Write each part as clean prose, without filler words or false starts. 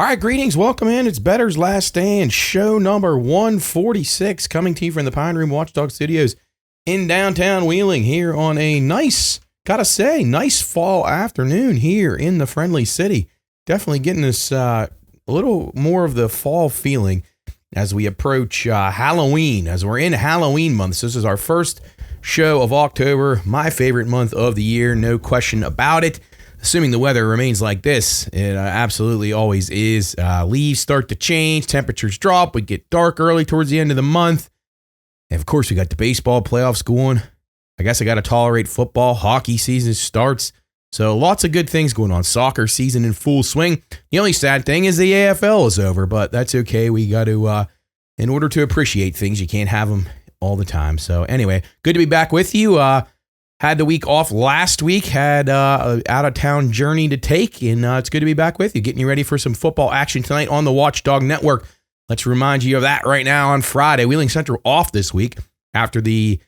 All right, greetings. Welcome in. It's Bettor's Last Stand, show number 146, coming to you from the Pine Room Watchdog Studios in downtown Wheeling here on a nice fall afternoon here in the friendly city. Definitely getting us a little more of the fall feeling as we approach Halloween, as we're in Halloween month. So this is our first show of October, my favorite month of the year, no question about it. Assuming the weather remains like this, it absolutely always is. Leaves start to change, temperatures drop, we get dark early towards the end of the month. And of course, we got the baseball playoffs going. I guess I got to tolerate football. Hockey season starts. So lots of good things going on. Soccer season in full swing. The only sad thing is the AFL is over, but that's okay. We got to, in order to appreciate things, you can't have them all the time. So anyway, good to be back with you. Had the week off last week, had an out-of-town journey to take, and it's good to be back with you, getting you ready for some football action tonight on the Watchdog Network. Let's remind you of that right now on Friday. Wheeling Central off this week after the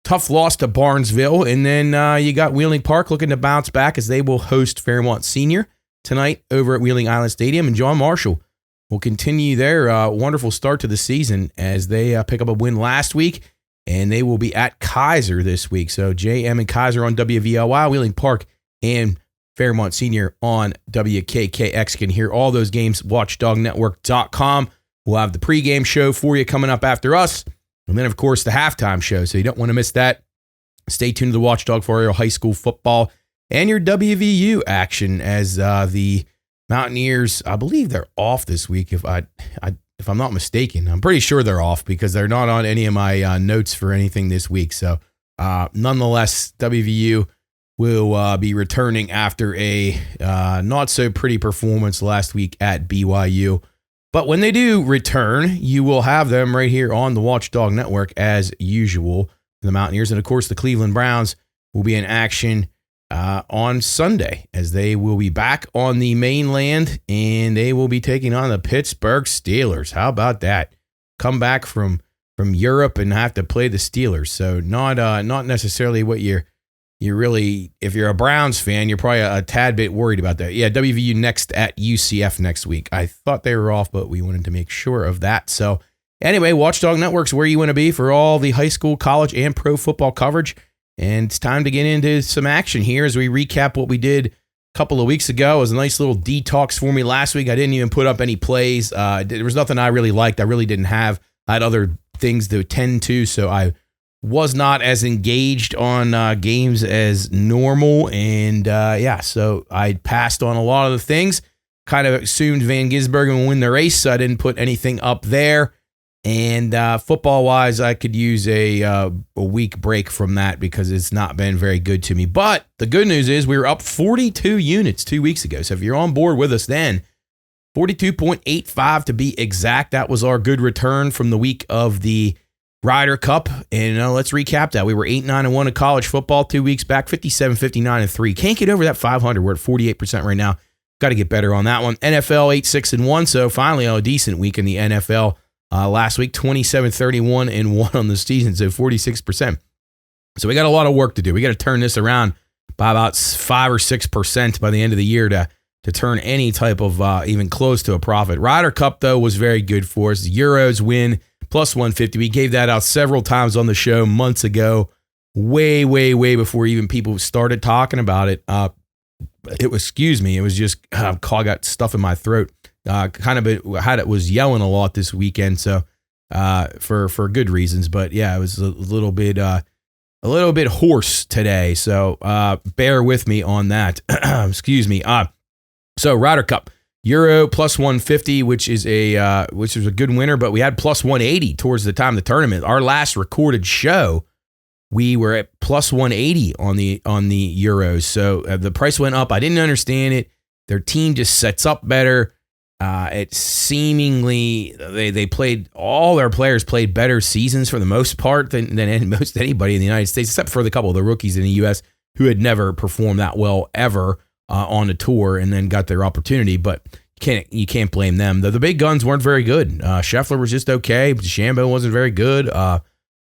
tough loss to Barnesville, and then you got Wheeling Park looking to bounce back as they will host Fairmont Senior tonight over at Wheeling Island Stadium, and John Marshall will continue their wonderful start to the season as they pick up a win last week. And they will be at Kaiser this week. So JM and Kaiser on WVLY, Wheeling Park, and Fairmont Senior on WKKX. Can hear all those games, watchdognetwork.com. We'll have the pregame show for you coming up after us. And then, of course, the halftime show. So you don't want to miss that. Stay tuned to the Watchdog for your high school football and your WVU action as the Mountaineers, I believe they're off this week if I'm not mistaken. I'm pretty sure they're off because they're not on any of my notes for anything this week. So nonetheless, WVU will be returning after a not so pretty performance last week at BYU. But when they do return, you will have them right here on the Watchdog Network as usual. The Mountaineers and, of course, the Cleveland Browns will be in action on Sunday as they will be back on the mainland and they will be taking on the Pittsburgh Steelers. How about that? Come back from Europe and have to play the Steelers. So not necessarily what you're really, if you're a Browns fan, you're probably a tad bit worried about that. Yeah, WVU next at UCF next week. I thought they were off, but we wanted to make sure of that. So anyway, Watchdog Network's where you want to be for all the high school, college, and pro football coverage. And it's time to get into some action here as we recap what we did a couple of weeks ago. It was a nice little detox for me last week. I didn't even put up any plays. There was nothing I really liked. I really didn't have. I had other things to attend to, so I was not as engaged on games as normal. And so I passed on a lot of the things. Kind of assumed Van Gisbergen would win the race, so I didn't put anything up there. And football-wise, I could use a week break from that because it's not been very good to me. But the good news is we were up 42 units 2 weeks ago. So if you're on board with us then, 42.85 to be exact, that was our good return from the week of the Ryder Cup. And let's recap that. We were 8-9-1 in college football 2 weeks back, 57-59-3. Can't get over that 500. We're at 48% right now. Got to get better on that one. NFL 8-6-1. So finally a decent week in the NFL. Last week, 27-31-1 on the season, so 46%. So we got a lot of work to do. We got to turn this around by about 5 or 6% by the end of the year to turn any type of even close to a profit. Ryder Cup, though, was very good for us. The Euros win, plus 150. We gave that out several times on the show months ago, way before even people started talking about it. It was just, I got stuff in my throat. Was yelling a lot this weekend, so for good reasons. But yeah, it was a little bit hoarse today. So bear with me on that. Excuse me. So Ryder Cup Euro plus 150, which is a good winner, but we had plus 180 towards the time of the tournament. Our last recorded show, we were at plus 180 on the Euros. So the price went up. I didn't understand it. Their team just sets up better. It seemingly they played, all their players played better seasons for the most part than most anybody in the United States, except for the couple of the rookies in the U.S. who had never performed that well ever on a tour and then got their opportunity. But you can't blame them. The big guns weren't very good. Scheffler was just okay. DeChambeau wasn't very good.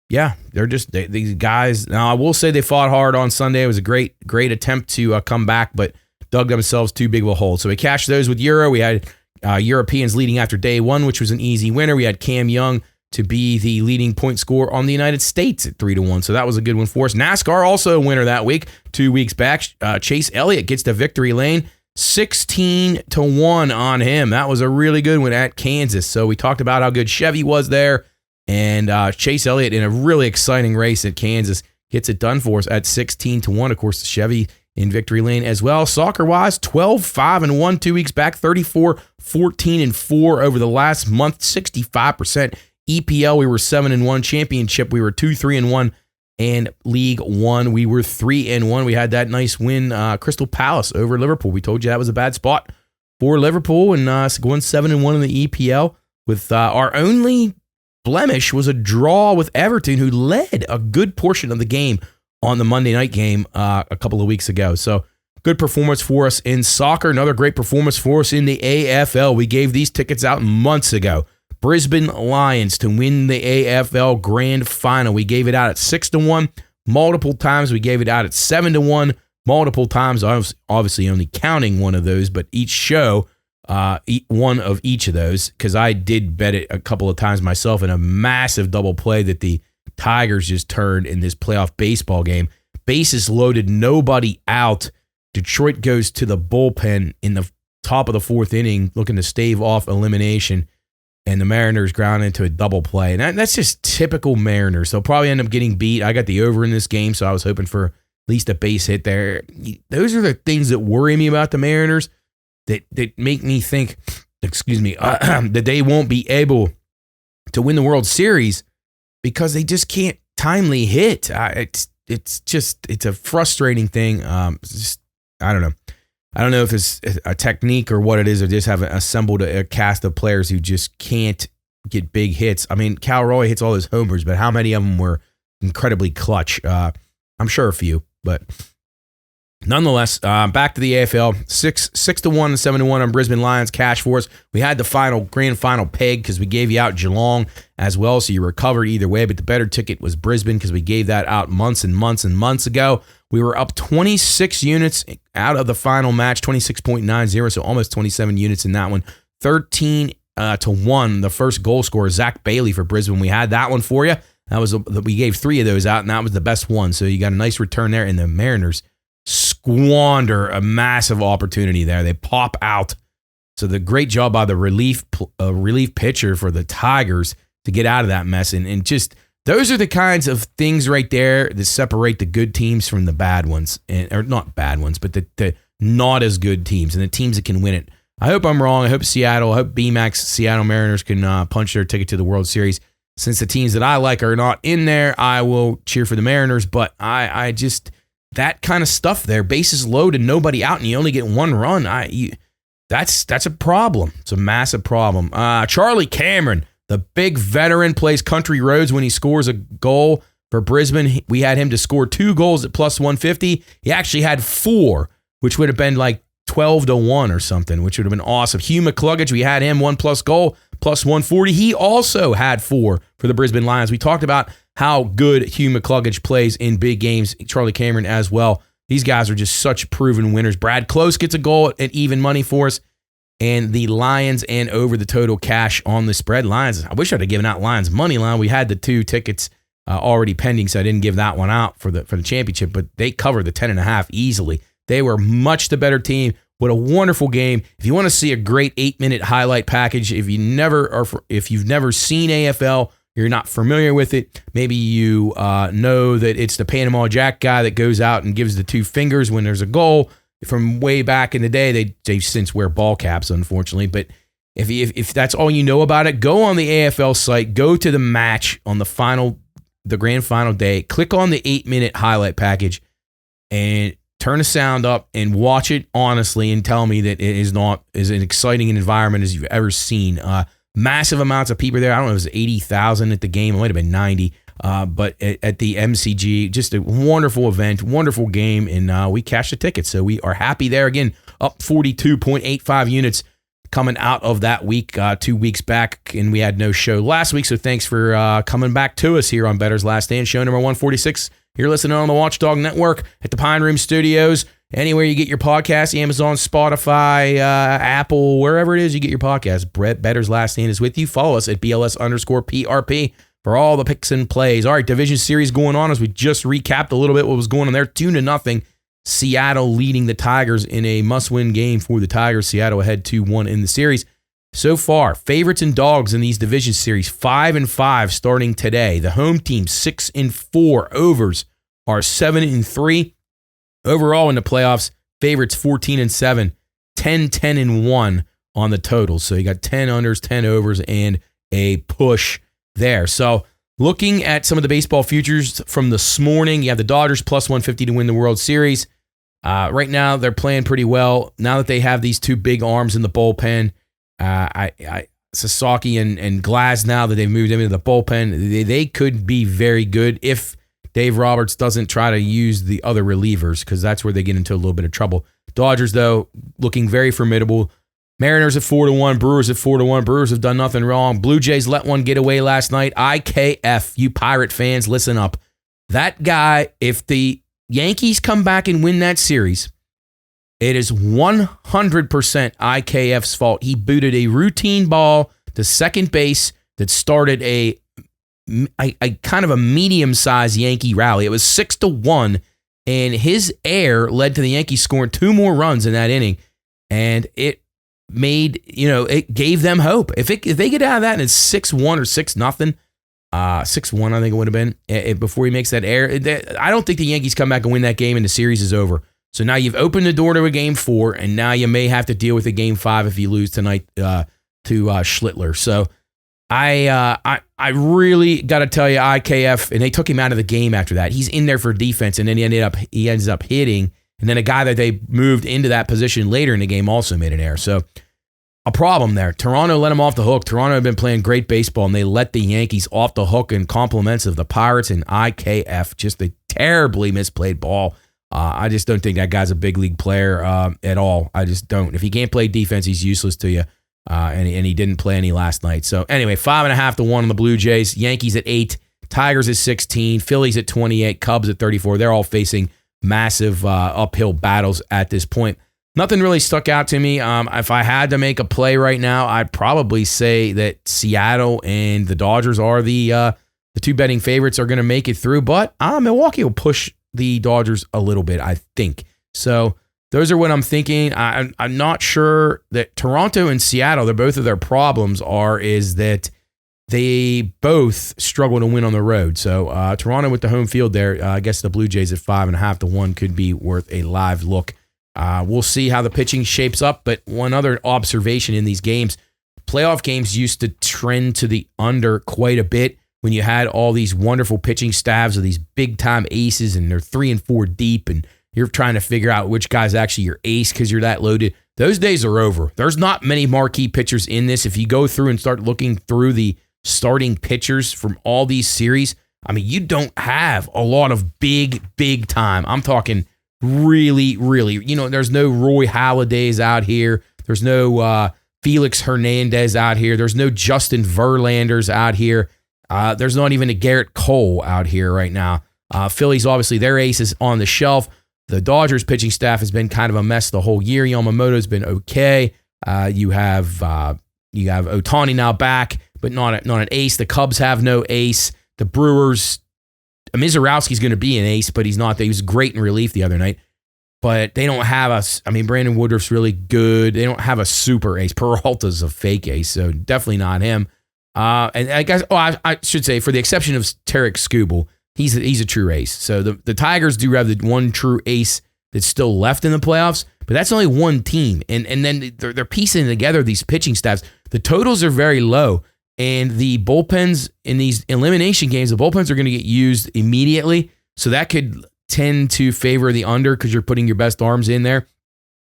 They're just these guys. Now I will say they fought hard on Sunday. It was a great attempt to come back, but dug themselves too big of a hole. So we cashed those with Euro. We had Europeans leading after day one, which was an easy winner. We had Cam Young to be the leading point scorer on the United States at 3-1. So that was a good one for us. NASCAR also a winner that week. 2 weeks back, Chase Elliott gets the victory lane. 16-1 on him. That was a really good one at Kansas. So we talked about how good Chevy was there. And Chase Elliott in a really exciting race at Kansas gets it done for us at 16-1. Of course, Chevy in victory lane as well. Soccer-wise, 12-5-1 2 weeks back, 34-14-4 over the last month, 65%. EPL, we were 7-1. Championship, we were 2-3-1. And League One, we were 3-1. We had that nice win, Crystal Palace over Liverpool. We told you that was a bad spot for Liverpool, and going 7-1 in the EPL. With our only blemish was a draw with Everton, who led a good portion of the game on the Monday night game a couple of weeks ago. So good performance for us in soccer. Another great performance for us in the AFL. We gave these tickets out months ago. Brisbane Lions to win the AFL Grand Final. We gave it out at 6-1 multiple times. We gave it out at 7-1 multiple times. I was obviously only counting one of those, but each show, one of each of those, because I did bet it a couple of times myself in a massive double play that the Tigers just turned in this playoff baseball game. Bases loaded, nobody out. Detroit goes to the bullpen in the top of the fourth inning, looking to stave off elimination. And the Mariners ground into a double play. And that's just typical Mariners. They'll probably end up getting beat. I got the over in this game, so I was hoping for at least a base hit there. Those are the things that worry me about the Mariners that make me think, that they won't be able to win the World Series because they just can't timely hit. It's a frustrating thing. I don't know. I don't know if it's a technique or what it is, or just have assembled a cast of players who just can't get big hits. I mean, Cal Roy hits all his homers, but how many of them were incredibly clutch? I'm sure a few, but nonetheless, back to the AFL. 6-1 and 7-1 on Brisbane Lions cash for us. We had the grand final peg because we gave you out Geelong as well, so you recovered either way, but the better ticket was Brisbane because we gave that out months and months and months ago. We were up 26 units out of the final match, 26.90, so almost 27 units in that one. 13-1, the first goal scorer, Zach Bailey for Brisbane. We had that one for you. We gave 3 of those out, and that was the best one. So you got a nice return there, and the Mariners squander a massive opportunity there. They pop out. So the great job by the relief pitcher for the Tigers to get out of that mess, and just those are the kinds of things right there that separate the good teams from the bad ones, or not bad ones, but the not as good teams and the teams that can win it. I hope I'm wrong. I hope BMAX Seattle Mariners can punch their ticket to the World Series. Since the teams that I like are not in there, I will cheer for the Mariners, but I just, that kind of stuff there, bases loaded, nobody out, and you only get one run, that's a problem. It's a massive problem. Charlie Cameron, the big veteran, plays country roads when he scores a goal for Brisbane. We had him to score 2 goals at plus 150. He actually had 4, which would have been like 12-1 or something, which would have been awesome. Hugh McCluggage, we had him 1+ goal, plus 140. He also had 4 for the Brisbane Lions. We talked about how good Hugh McCluggage plays in big games. Charlie Cameron as well. These guys are just such proven winners. Brad Close gets a goal at even money for us. And the Lions and over the total cash on the spread. Lions, I wish I'd have given out Lions money line. We had the 2 tickets already pending, so I didn't give that one out for the championship, but they covered the 10.5 easily. They were much the better team. What a wonderful game. If you want to see a great 8-minute highlight package, if you've never seen AFL, you're not familiar with it, maybe you know that it's the Panama Jack guy that goes out and gives the 2 fingers when there's a goal. From way back in the day, they since wear ball caps, unfortunately. But if that's all you know about it, go on the AFL site, go to the match on the grand final day, click on the 8-minute highlight package, and turn the sound up and watch it honestly, and tell me that it is not as an exciting an environment as you've ever seen. Massive amounts of people there. I don't know if it was 80,000 at the game. It might have been 90. But at the MCG, just a wonderful event, wonderful game, and we cashed the tickets. So we are happy there. Again, up 42.85 units coming out of that week, 2 weeks back, and we had no show last week. So thanks for coming back to us here on Bettor's Last Stand, show number 146. You're listening on the Watchdog Network at the Pine Room Studios Anywhere you get your podcast, Amazon, Spotify, Apple, wherever it is you get your podcast. Bettor's Last Stand is with you. Follow us at BLS_PRP for all the picks and plays. All right, Division Series going on as we just recapped a little bit what was going on there. 2-0. Seattle leading the Tigers in a must-win game for the Tigers. Seattle ahead 2-1 in the series. So far, favorites and dogs in these division series, 5-5 starting today. The home team, 6-4. Overs are 7-3. Overall in the playoffs, favorites 14-7, 10-1 on the totals. So you got 10 unders, 10 overs, and a push there. So looking at some of the baseball futures from this morning, you have the Dodgers plus 150 to win the World Series. Right now, they're playing pretty well. Now that they have these two big arms in the bullpen, Sasaki and Glass, now that they've moved them into the bullpen, they could be very good if Dave Roberts doesn't try to use the other relievers, because that's where they get into a little bit of trouble. Dodgers, though, looking very formidable. Mariners at 4-1, Brewers at 4-1. Brewers have done nothing wrong. Blue Jays let one get away last night. IKF, you Pirate fans, listen up. That guy, if the Yankees come back and win that series, it is 100% IKF's fault. He booted a routine ball to second base that started a kind of a medium-sized Yankee rally. It was 6-1, and his error led to the Yankees scoring 2 more runs in that inning, and it it gave them hope. If they get out of that and it's 6-1 or 6-0, 6-1 I think it would have been before he makes that error. I don't think the Yankees come back and win that game and the series is over. So now you've opened the door to a Game 4, and now you may have to deal with a Game 5 if you lose tonight to Schlittler. So I really got to tell you, IKF, and they took him out of the game after that. He's in there for defense, and then he ends up hitting. And then a guy that they moved into that position later in the game also made an error. So a problem there. Toronto let him off the hook. Toronto had been playing great baseball, and they let the Yankees off the hook in compliments of the Pirates and IKF. Just a terribly misplayed ball. I just don't think that guy's a big league player at all. I just don't. If he can't play defense, he's useless to you. And he didn't play any last night. So anyway, 5.5-1 on the Blue Jays. Yankees at 8, Tigers at 16, Phillies at 28, Cubs at 34. They're all facing massive uphill battles at this point. Nothing really stuck out to me. If I had to make a play right now, I'd probably say that Seattle and the Dodgers are the 2 betting favorites are going to make it through. But Milwaukee will push the Dodgers a little bit, I think. So those are what I'm thinking. I'm not sure that Toronto and Seattle, both of their problems is that they both struggle to win on the road. So Toronto with the home field there, I guess the Blue Jays at 5.5-1 could be worth a live look. We'll see how the pitching shapes up. But one other observation in these games, playoff games used to trend to the under quite a bit when you had all these wonderful pitching staffs of these big-time aces, and they're 3 and 4 deep, and you're trying to figure out which guy's actually your ace because you're that loaded. Those days are over. There's not many marquee pitchers in this. If you go through and start looking through the starting pitchers from all these series, I mean, you don't have a lot of big time. I'm talking really, there's no Roy Halladay's out here. There's no Felix Hernandez out here. There's no Justin Verlanders out here. There's not even a Garrett Cole out here right now. Phillies, obviously, their ace is on the shelf. The Dodgers pitching staff has been kind of a mess the whole year. Yamamoto's been okay. You have Ohtani now back, but not an ace. The Cubs have no ace. The Brewers, Mizorowski's going to be an ace, but he's not. He was great in relief the other night. But they don't have Brandon Woodruff's really good. They don't have a super ace. Peralta's a fake ace, so definitely not him. And I guess, I should say, for the exception of Tarek Skubal, he's a true ace. So the Tigers do have the one true ace that's still left in the playoffs, but that's only one team. And then they're piecing together these pitching staffs. The totals are very low, and the bullpens in these elimination games, the bullpens are going to get used immediately. So that could tend to favor the under because you're putting your best arms in there.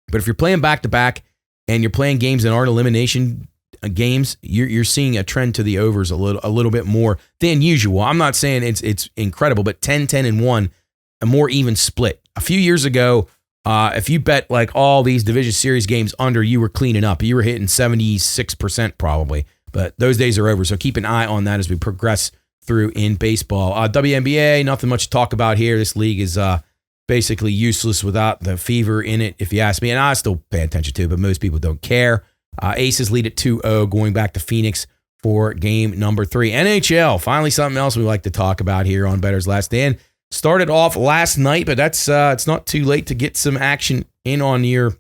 But if you're playing back-to-back and you're playing games that aren't elimination games, you're seeing a trend to the overs a little bit more than usual. I'm not saying it's incredible, but 10-1, a more even split. A few years ago, if you bet like all these Division Series games under, you were cleaning up. You were hitting 76% probably, but those days are over. So keep an eye on that as we progress through in baseball. WNBA, nothing much to talk about here. This league is basically useless without the fever in it, if you ask me. And I still pay attention to it, but most people don't care. Aces lead at 2-0, going back to Phoenix for game number 3. NHL, finally something else we like to talk about here on Bettor's Last Stand. Started off last night, but that's it's not too late to get some action in on your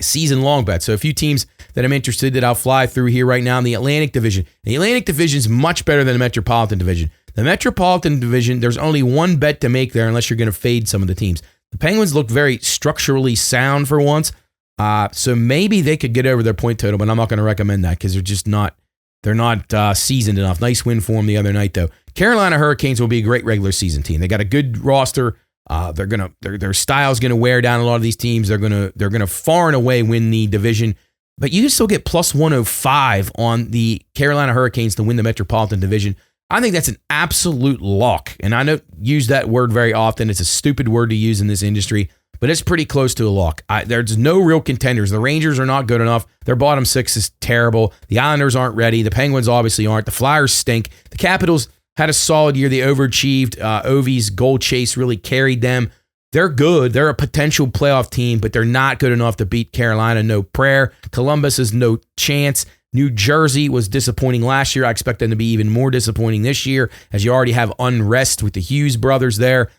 season-long bet. So a few teams that I'm interested that I'll fly through here right now in the Atlantic Division. The Atlantic Division is much better than the Metropolitan Division. The Metropolitan Division, there's only one bet to make there unless you're going to fade some of the teams. The Penguins look very structurally sound for once, so maybe they could get over their point total, but I'm not going to recommend that because they're not seasoned enough. Nice win for them the other night, though. Carolina Hurricanes will be a great regular season team. They got a good roster. Their style's gonna wear down a lot of these teams. They're gonna far and away win the division. But you can still get plus 105 on the Carolina Hurricanes to win the Metropolitan Division. I think that's an absolute lock. And I don't use that word very often. It's a stupid word to use in this industry, but it's pretty close to a lock. There's no real contenders. The Rangers are not good enough. Their bottom 6 is terrible. The Islanders aren't ready. The Penguins obviously aren't. The Flyers stink. The Capitals had a solid year. They overachieved. Ovi's goal chase really carried them. They're good. They're a potential playoff team, but they're not good enough to beat Carolina. No prayer. Columbus is no chance. New Jersey was disappointing last year. I expect them to be even more disappointing this year, as you already have unrest with the Hughes brothers there,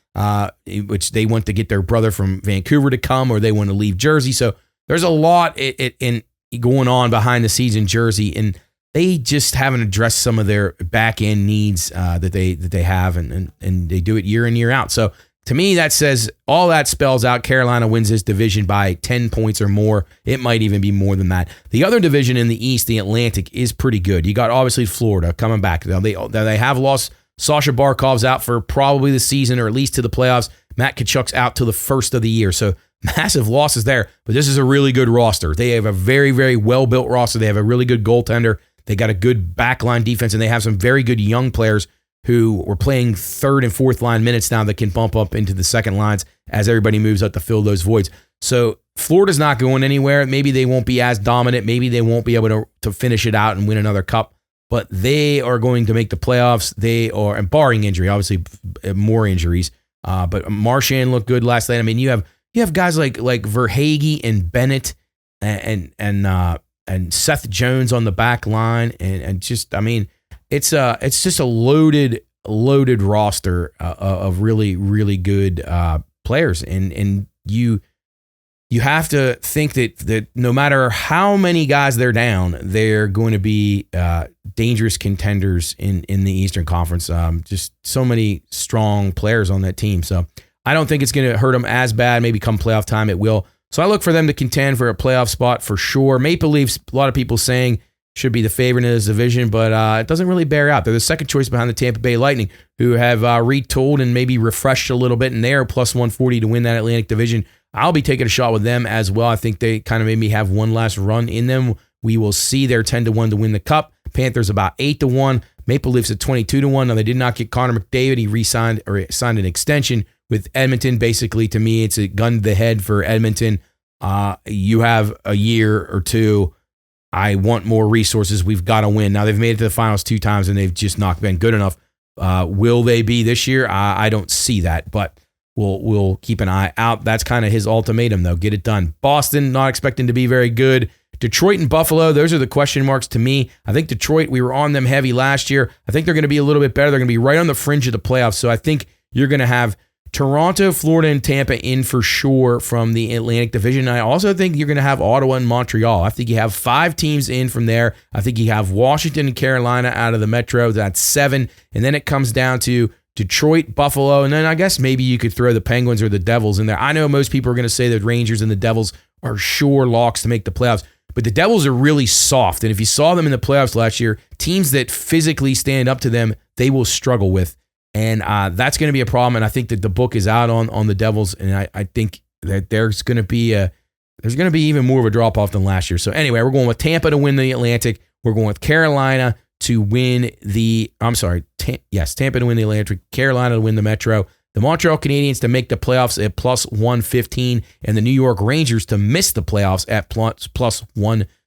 which they want to get their brother from Vancouver to come, or they want to leave Jersey. So there's a lot in going on behind the scenes in Jersey, and they just haven't addressed some of their back end needs that they have, and they do it year in, year out. So to me, that says all that spells out Carolina wins this division by 10 points or more. It might even be more than that. The other division in the East, the Atlantic, is pretty good. You got obviously Florida coming back. Now they have lost Sasha Barkov's out for probably the season or at least to the playoffs. Matt Tkachuk's out till the first of the year. So massive losses there, but this is a really good roster. They have a very, very well-built roster. They have a really good goaltender. They got a good backline defense, and they have some very good young players who were playing third and fourth line minutes now that can bump up into the second lines as everybody moves up to fill those voids. So Florida's not going anywhere. Maybe they won't be as dominant. Maybe they won't be able to finish it out and win another cup, but they are going to make the playoffs. They are, and barring injury, obviously more injuries, but Marchand looked good last night. I mean, you have guys like Verhaeghe and Bennett and Seth Jones on the back line, and just, I mean, it's just a loaded roster of really, really good players, and you have to think that no matter how many guys they're down, they're going to be dangerous contenders in the Eastern Conference. Just so many strong players on that team, so I don't think it's going to hurt them as bad. Maybe come playoff time, it will. So I look for them to contend for a playoff spot for sure. Maple Leafs, a lot of people saying should be the favorite in this division, but it doesn't really bear out. They're the second choice behind the Tampa Bay Lightning, who have retooled and maybe refreshed a little bit, and they're plus 140 to win that Atlantic Division. I'll be taking a shot with them as well. I think they kind of maybe have one last run in them. We will see. They're 10-1 to win the Cup. Panthers about 8-1. Maple Leafs at 22-1. Now, they did not get Connor McDavid. He signed an extension with Edmonton. Basically, to me, it's a gun to the head for Edmonton. You have a year or two. I want more resources. We've got to win. Now, they've made it to the finals 2 times, and they've just not been good enough. Will they be this year? I don't see that, but we'll keep an eye out. That's kind of his ultimatum, though. Get it done. Boston, not expecting to be very good. Detroit and Buffalo, those are the question marks to me. I think Detroit, we were on them heavy last year. I think they're going to be a little bit better. They're going to be right on the fringe of the playoffs, so I think you're going to have Toronto, Florida, and Tampa in for sure from the Atlantic Division. I also think you're going to have Ottawa and Montreal. I think you have 5 teams in from there. I think you have Washington and Carolina out of the Metro. That's 7. And then it comes down to Detroit, Buffalo, and then I guess maybe you could throw the Penguins or the Devils in there. I know most people are going to say that Rangers and the Devils are sure locks to make the playoffs, but the Devils are really soft. And if you saw them in the playoffs last year, teams that physically stand up to them, they will struggle with. And that's going to be a problem. And I think that the book is out on the Devils. And I think that there's going to be even more of a drop off than last year. So anyway, we're going with Tampa to win the Atlantic. We're going with Carolina to win Tampa to win the Atlantic, Carolina to win the Metro, the Montreal Canadiens to make the playoffs at plus 115, and the New York Rangers to miss the playoffs at plus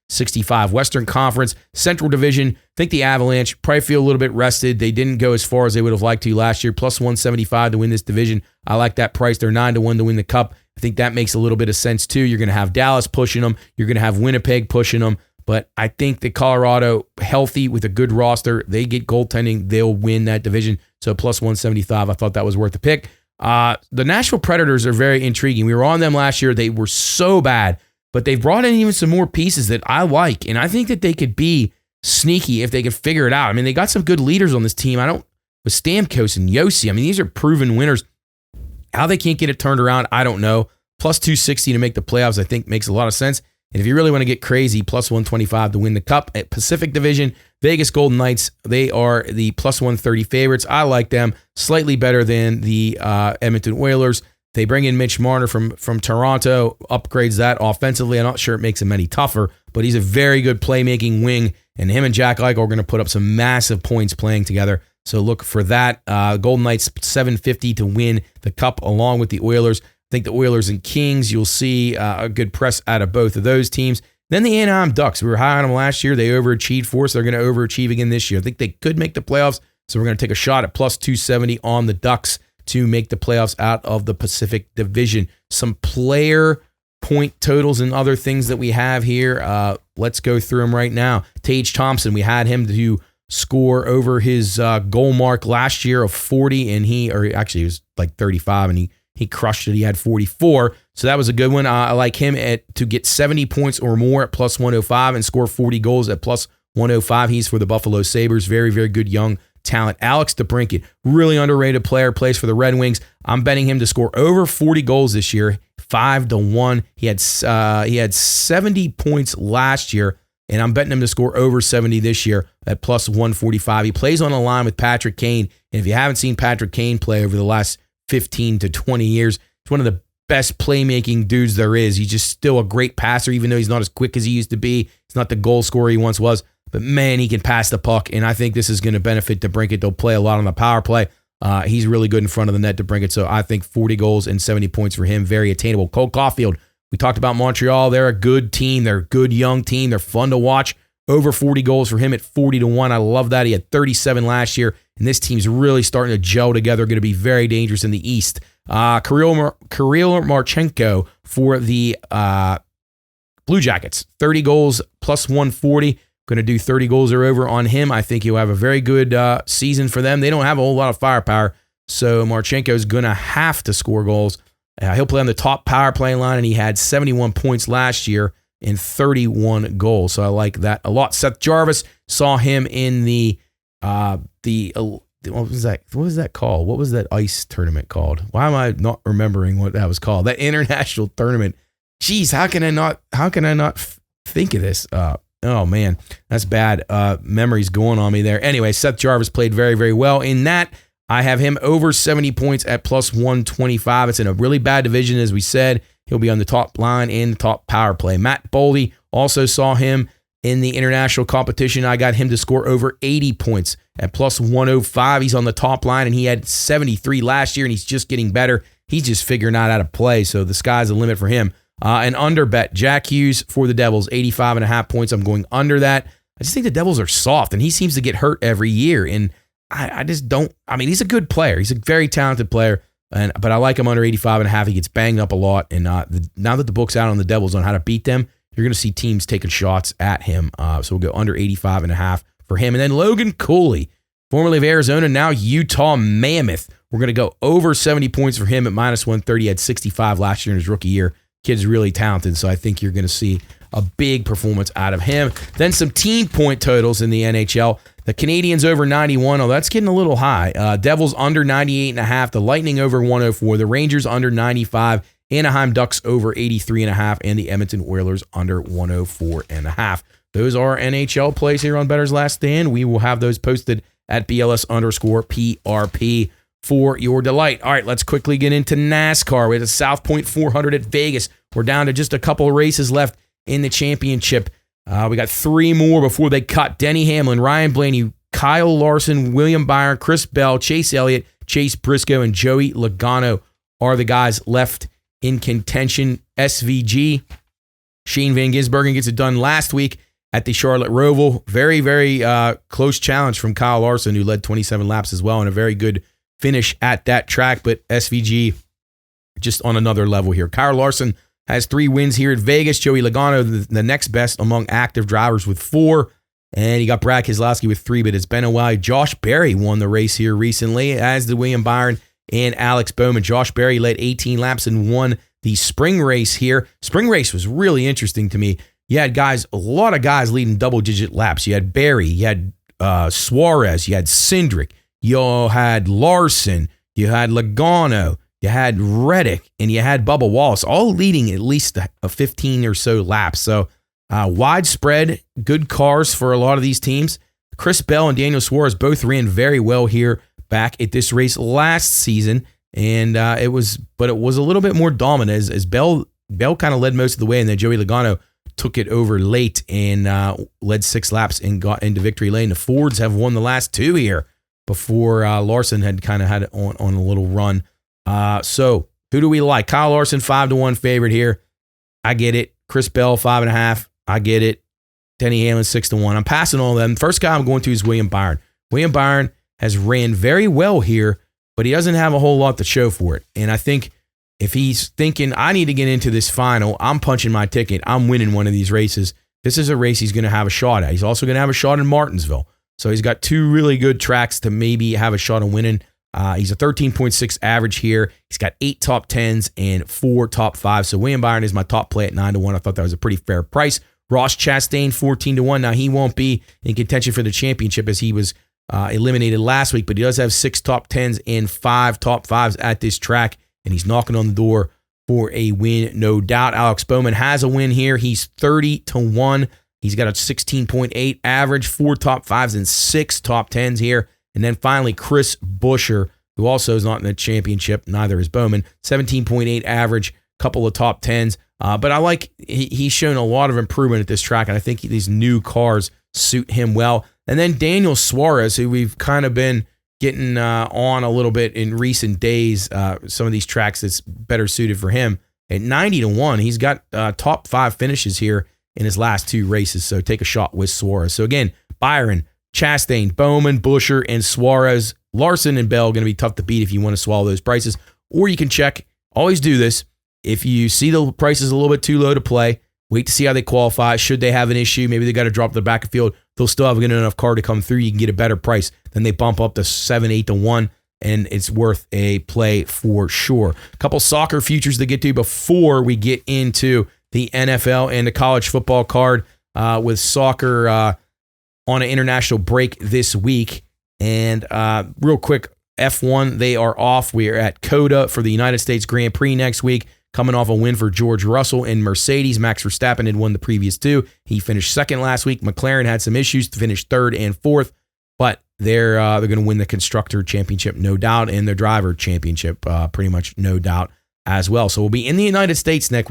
65. Western Conference, Central Division, I think the Avalanche probably feel a little bit rested. They didn't go as far as they would have liked to last year. Plus 175 to win this division. I like that price. They're 9-1 to win the Cup. I think that makes a little bit of sense too. You're going to have Dallas pushing them. You're going to have Winnipeg pushing them. But I think that Colorado, healthy with a good roster, they get goaltending, they'll win that division. So plus 175, I thought that was worth the pick. The Nashville Predators are very intriguing. We were on them last year. They were so bad, but they've brought in even some more pieces that I like. And I think that they could be sneaky if they could figure it out. I mean, they got some good leaders on this team. With Stamkos and Yossi, I mean, these are proven winners. How they can't get it turned around, I don't know. Plus 260 to make the playoffs, I think makes a lot of sense. And if you really want to get crazy, plus 125 to win the Cup at Pacific Division, Vegas Golden Knights, they are the plus 130 favorites. I like them slightly better than the Edmonton Oilers. They bring in Mitch Marner from Toronto, upgrades that offensively. I'm not sure it makes him any tougher, but he's a very good playmaking wing, and him and Jack Eichel are going to put up some massive points playing together. So look for that. Golden Knights 750 to win the Cup along with the Oilers. I think the Oilers and Kings, you'll see a good press out of both of those teams. Then the Anaheim Ducks. We were high on them last year. They overachieved for us. They're going to overachieve again this year. I think they could make the playoffs, so we're going to take a shot at plus 270 on the Ducks to make the playoffs out of the Pacific Division. Some player point totals and other things that we have here. Let's go through them right now. Tage Thompson, we had him to score over his goal mark last year of 40, and he was like 35, and he crushed it. He had 44, so that was a good one. I like him to get 70 points or more at plus 105 and score 40 goals at plus 105. He's for the Buffalo Sabres. Very, very good young talent. Alex DeBrincat, really underrated player, plays for the Red Wings. I'm betting him to score over 40 goals this year, 5-1. He had 70 points last year, and I'm betting him to score over 70 this year at plus 145. He plays on a line with Patrick Kane, and if you haven't seen Patrick Kane play over the last 15 to 20 years, he's one of the best playmaking dudes there is. He's just still a great passer, even though he's not as quick as he used to be. He's not the goal scorer he once was, but man, he can pass the puck, and I think this is going to benefit DeBrincat. They'll play a lot on the power play. He's really good in front of the net, DeBrincat, so I think 40 goals and 70 points for him, very attainable. Cole Caulfield, we talked about Montreal. They're a good team. They're a good young team. They're fun to watch. Over 40 goals for him at 40-1. I love that. He had 37 last year, and this team's really starting to gel together. Going to be very dangerous in the East. Kirill Marchenko for the Blue Jackets. 30 goals plus 140. Going to do 30 goals or over on him. I think he'll have a very good season for them. They don't have a whole lot of firepower, so Marchenko's going to have to score goals. He'll play on the top power play line, and he had 71 points last year and 31 goals. So I like that a lot. Seth Jarvis, saw him in the what was that? What was that called? What was that ice tournament called? Why am I not remembering what that was called? That international tournament. Jeez, how can I not think of this? Oh man, that's bad. Memories going on me there. Anyway, Seth Jarvis played very, very well in that. I have him over 70 points at plus 125. It's in a really bad division, as we said. He'll be on the top line and the top power play. Matt Boldy, also saw him in the international competition. I got him to score over 80 points at plus 105. He's on the top line, and he had 73 last year, and he's just getting better. He's just figuring out how to play, so the sky's the limit for him. An under bet, Jack Hughes for the Devils, 85.5 points. I'm going under that. I just think the Devils are soft, and he seems to get hurt every year, and I just don't. I mean, he's a good player. He's a very talented player. But I like him under 85.5. He gets banged up a lot. And now that the book's out on the Devils on how to beat them, you're going to see teams taking shots at him. So we'll go under 85.5 for him. And then Logan Cooley, formerly of Arizona, now Utah Mammoth. We're going to go over 70 points for him at minus 130. He had 65 last year in his rookie year. Kid's really talented, so I think you're going to see a big performance out of him. Then some team point totals in the NHL. The Canadiens over 91. Oh, that's getting a little high. Devils under 98.5. The Lightning over 104. The Rangers under 95. Anaheim Ducks over 83.5. And the Edmonton Oilers under 104.5. Those are NHL plays here on Bettor's Last Stand. We will have those posted at BLS_PRP for your delight. All right, let's quickly get into NASCAR. We have the South Point 400 at Vegas. We're down to just a couple of races left in the championship. We got three more before they cut. Denny Hamlin, Ryan Blaney, Kyle Larson, William Byron, Chris Bell, Chase Elliott, Chase Briscoe, and Joey Logano are the guys left in contention. SVG, Shane Van Gisbergen gets it done last week at the Charlotte Roval. Very, very close challenge from Kyle Larson, who led 27 laps as well, and a very good finish at that track. But SVG just on another level here. Kyle Larson has 3 wins here at Vegas. Joey Logano, the next best among active drivers with 4. And you got Brad Keselowski with 3, but it's been a while. Josh Berry won the race here recently, as did William Byron and Alex Bowman. Josh Berry led 18 laps and won the spring race here. Spring race was really interesting to me. You had a lot of guys leading double-digit laps. You had Berry, you had Suarez, you had Cindric, you had Larson, you had Logano, you had Reddick, and you had Bubba Wallace, all leading at least a 15 or so laps. So widespread, good cars for a lot of these teams. Chris Bell and Daniel Suarez both ran very well here back at this race last season, and it was a little bit more dominant as Bell kind of led most of the way, and then Joey Logano took it over late and led 6 laps and got into victory lane. The Fords have won the last 2 here before Larson had kind of had it on a little run. So who do we like? Kyle Larson, 5-1 favorite here. I get it. Chris Bell, 5.5. I get it. Denny Hamlin, 6-1. I'm passing all of them. First guy I'm going to is William Byron. William Byron has ran very well here, but he doesn't have a whole lot to show for it. And I think if he's thinking, I need to get into this final, I'm punching my ticket, I'm winning one of these races, this is a race he's going to have a shot at. He's also going to have a shot in Martinsville. So he's got 2 really good tracks to maybe have a shot of winning. He's a 13.6 average here. He's got 8 top 10s and 4 top 5s. So William Byron is my top play at 9-1. I thought that was a pretty fair price. Ross Chastain, 14-1. Now, he won't be in contention for the championship as he was eliminated last week, but he does have 6 top 10s and 5 top 5s at this track, and he's knocking on the door for a win, no doubt. Alex Bowman has a win here. He's 30-1. He's got a 16.8 average, 4 top 5s and 6 top 10s here. And then finally, Chris Buescher, who also is not in the championship, neither is Bowman, 17.8 average, couple of top 10s. But I like, he's shown a lot of improvement at this track, and I think these new cars suit him well. And then Daniel Suarez, who we've kind of been getting on a little bit in recent days, some of these tracks that's better suited for him. At 90-1, he's got top 5 finishes here in his last 2 races, so take a shot with Suarez. So again, Byron, Chastain, Bowman, Buescher, and Suarez. Larson and Bell going to be tough to beat if you want to swallow those prices. Or you can check, always do this, if you see the prices a little bit too low to play, wait to see how they qualify. Should they have an issue, maybe they got to drop to the back of the field, they'll still have a good enough car to come through. You can get a better price. Then they bump up to 7-8-1, and it's worth a play for sure. A couple soccer futures to get to before we get into the NFL and the college football card with soccer on an international break this week. And real quick, F1, they are off. We are at COTA for the United States Grand Prix next week, coming off a win for George Russell and Mercedes. Max Verstappen had won the previous 2. He finished second last week. McLaren had some issues to finish 3rd and 4th, but they're going to win the Constructor Championship, no doubt, and the Driver Championship, pretty much no doubt as well. So we'll be in the United States next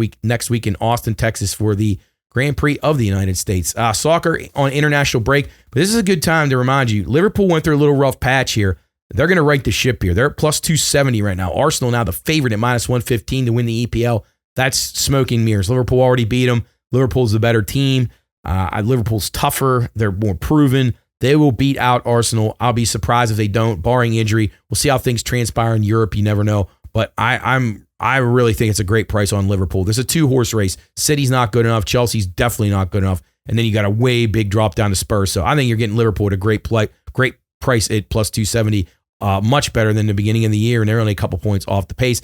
week in Austin, Texas for the Grand Prix of the United States. Soccer on international break, but this is a good time to remind you, Liverpool went through a little rough patch here. They're going to right the ship here. They're at plus 270 right now. Arsenal now the favorite at minus 115 to win the EPL. That's smoking mirrors. Liverpool already beat them. Liverpool's the better team. Liverpool's tougher. They're more proven. They will beat out Arsenal. I'll be surprised if they don't, barring injury. We'll see how things transpire in Europe. You never know. But I really think it's a great price on Liverpool. There's a 2-horse race. City's not good enough. Chelsea's definitely not good enough. And then you got a way big drop down to Spurs. So I think you're getting Liverpool at a great price at plus 270. Much better than the beginning of the year, and they're only a couple points off the pace.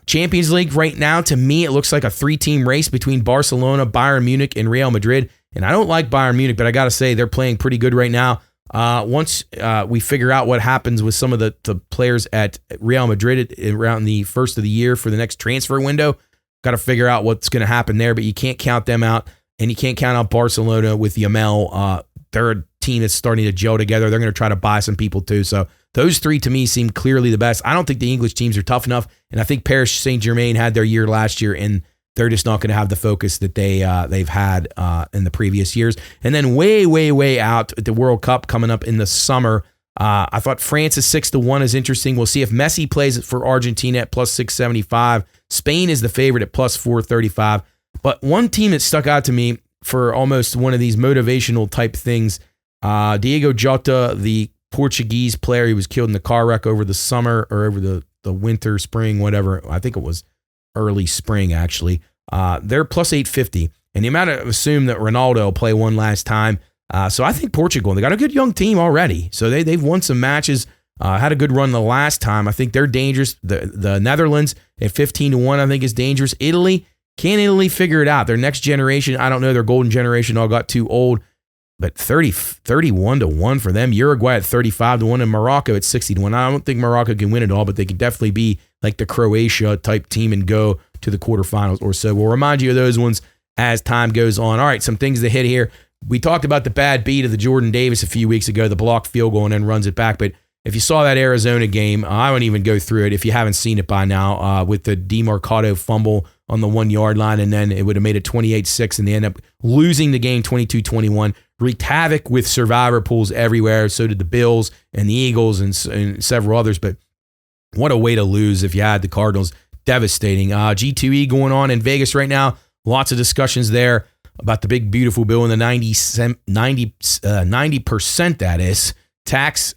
Champions League right now, to me, it looks like a 3-team race between Barcelona, Bayern Munich, and Real Madrid. And I don't like Bayern Munich, but I got to say they're playing pretty good right now. Once we figure out what happens with some of the players at Real Madrid around the first of the year for the next transfer window, got to figure out what's going to happen there. But you can't count them out, and you can't count out Barcelona with Yamal. They're a team that's starting to gel together. They're going to try to buy some people too. So those 3 to me seem clearly the best. I don't think the English teams are tough enough, and I think Paris Saint-Germain had their year last year, and they're just not going to have the focus that they've had in the previous years. And then way out at the World Cup coming up in the summer, I thought France is 6-1 is interesting. We'll see if Messi plays for Argentina at plus 675. Spain is the favorite at plus 435. But one team that stuck out to me for almost one of these motivational type things, Diego Jota, the Portuguese player, he was killed in the car wreck over the summer or over the winter, spring, whatever. I think it was early spring, actually. They're plus 850. And you might have assumed that Ronaldo will play one last time. So I think Portugal, they got a good young team already. So they've won some matches, had a good run the last time. I think they're dangerous. The Netherlands at 15-1, I think, is dangerous. Italy, can Italy figure it out? Their next generation, I don't know, their golden generation all got too old. But 31-1 for them. Uruguay at 35-1 and Morocco at 60-1. I don't think Morocco can win it all, but they can definitely be like the Croatia type team and go to the quarterfinals or so. We'll remind you of those ones as time goes on. All right, some things to hit here. We talked about the bad beat of the Jordan Davis a few weeks ago, the blocked field goal and then runs it back. But if you saw that Arizona game, I won't even go through it if you haven't seen it by now, with the DeMarcado fumble on the 1 yard line, and then it would have made it 28-6, and they end up losing the game 22-21. Wreaked havoc with survivor pools everywhere. So did the Bills and the Eagles and several others. But what a way to lose if you had the Cardinals. Devastating. G2E going on in Vegas right now. Lots of discussions there about the big, beautiful bill and the 90% that is tax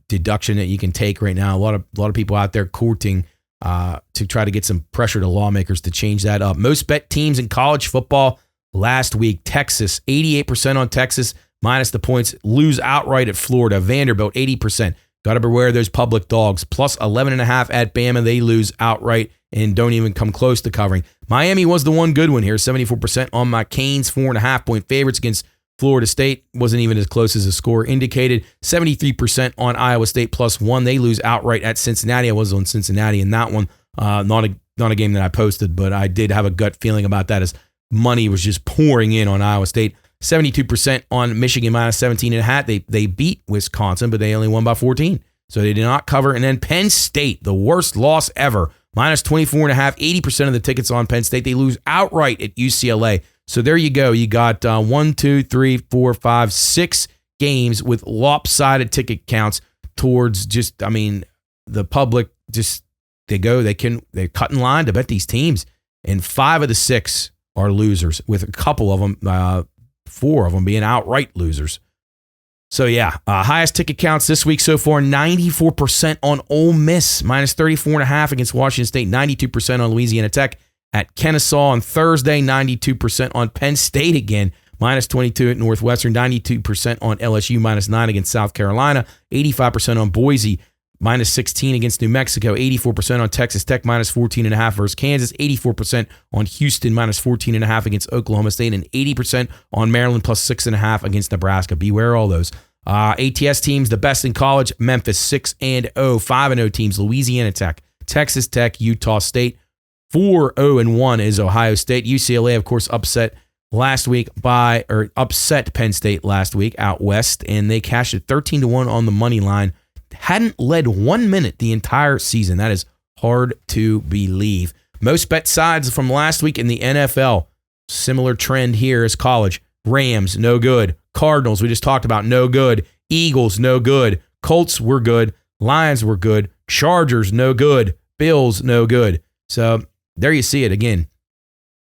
deduction that you can take right now. A lot of people out there courting to try to get some pressure to lawmakers to change that up. Most bet teams in college football last week, Texas, 88% on Texas, minus the points, lose outright at Florida. Vanderbilt, 80%. Got to beware those public dogs. Plus 11.5 at Bama. They lose outright and don't even come close to covering. Miami was the one good one here, 74% on my Canes, 4.5-point favorites against Florida State. Wasn't even as close as the score indicated. 73% on Iowa State plus 1. They lose outright at Cincinnati. I was on Cincinnati in that one. Not a game that I posted, but I did have a gut feeling about that as money was just pouring in on Iowa State. 72% on Michigan minus 17.5. They beat Wisconsin, but they only won by 14. So they did not cover. And then Penn State, the worst loss ever, minus 24.5. 80% of the tickets on Penn State. They lose outright at UCLA. So there you go. You got 1, 2, 3, 4, 5, 6 games with lopsided ticket counts towards just, the public just, they're cut in line to bet these teams. And 5 of the 6 are losers, with a couple of them, 4 of them being outright losers. So yeah, highest ticket counts this week so far, 94% on Ole Miss, minus 34.5 against Washington State, 92% on Louisiana Tech at Kennesaw on Thursday, 92% on Penn State again, minus 22 at Northwestern, 92% on LSU, minus 9 against South Carolina, 85% on Boise, minus 16 against New Mexico, 84% on Texas Tech, minus 14.5 versus Kansas, 84% on Houston, minus 14.5 against Oklahoma State, and 80% on Maryland, plus 6.5 against Nebraska. Beware all those. ATS teams, the best in college, Memphis, 6-0, 5-0 teams, Louisiana Tech, Texas Tech, Utah State, 4-0-1 is Ohio State. UCLA, of course, upset Penn State last week out west, and they cashed it 13-1 on the money line. Hadn't led 1 minute the entire season. That is hard to believe. Most bet sides from last week in the NFL. Similar trend here as college. Rams, no good. Cardinals, we just talked about, no good. Eagles, no good. Colts were good. Lions were good. Chargers, no good. Bills, no good. So there you see it again.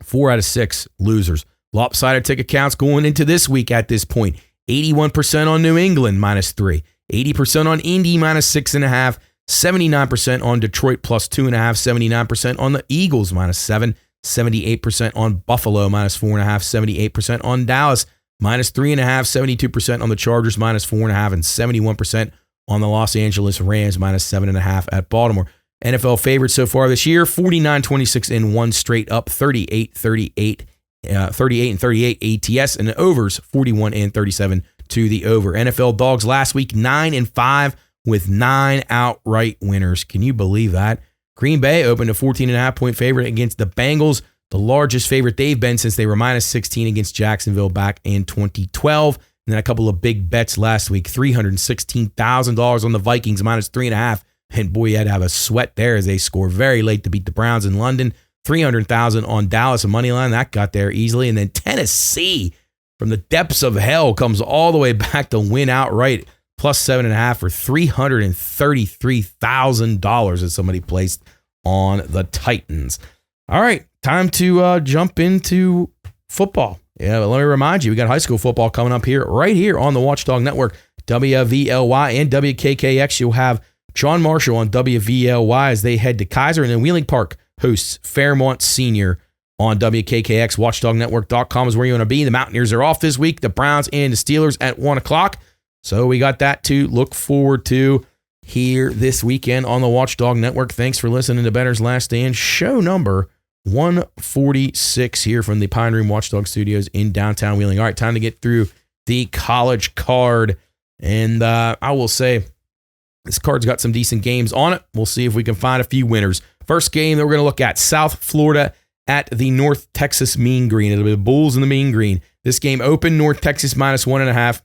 4 out of 6 losers. Lopsided ticket counts going into this week at this point. 81% on New England, minus 3. 80% on Indy, minus 6.5. 79% on Detroit, plus 2.5. 79% on the Eagles, minus 7. 78% on Buffalo, minus 4.5. 78% on Dallas, minus 3.5. 72% on the Chargers, minus 4.5. And 71% on the Los Angeles Rams, minus 7.5 at Baltimore. NFL favorites so far this year, 49-26 in one straight up, 38-38 ATS, and the overs, 41-37 to the over. NFL dogs last week, 9-5 with 9 outright winners. Can you believe that? Green Bay opened a 14.5-point favorite against the Bengals, the largest favorite they've been since they were minus 16 against Jacksonville back in 2012. And then a couple of big bets last week, $316,000 on the Vikings, minus 3.5. And boy, you had to have a sweat there as they score very late to beat the Browns in London. $300,000 on Dallas, a money line. That got there easily. And then Tennessee, from the depths of hell, comes all the way back to win outright, plus 7.5 for $333,000 that somebody placed on the Titans. All right, time to jump into football. Yeah, but let me remind you, we got high school football coming up here, right here on the Watchdog Network, WVLY and WKKX. You'll have John Marshall on WVLY as they head to Kaiser, and then Wheeling Park hosts Fairmont Senior on WKKX. WatchdogNetwork.com is where you want to be. The Mountaineers are off this week. The Browns and the Steelers at 1 o'clock. So we got that to look forward to here this weekend on the Watchdog Network. Thanks for listening to Bettor's Last Stand, show number 146 here from the Pine Room Watchdog Studios in downtown Wheeling. All right, time to get through the college card. And I will say this card's got some decent games on it. We'll see if we can find a few winners. First game that we're going to look at, South Florida at the North Texas Mean Green. It'll be the Bulls in the Mean Green. This game open, North Texas -1.5.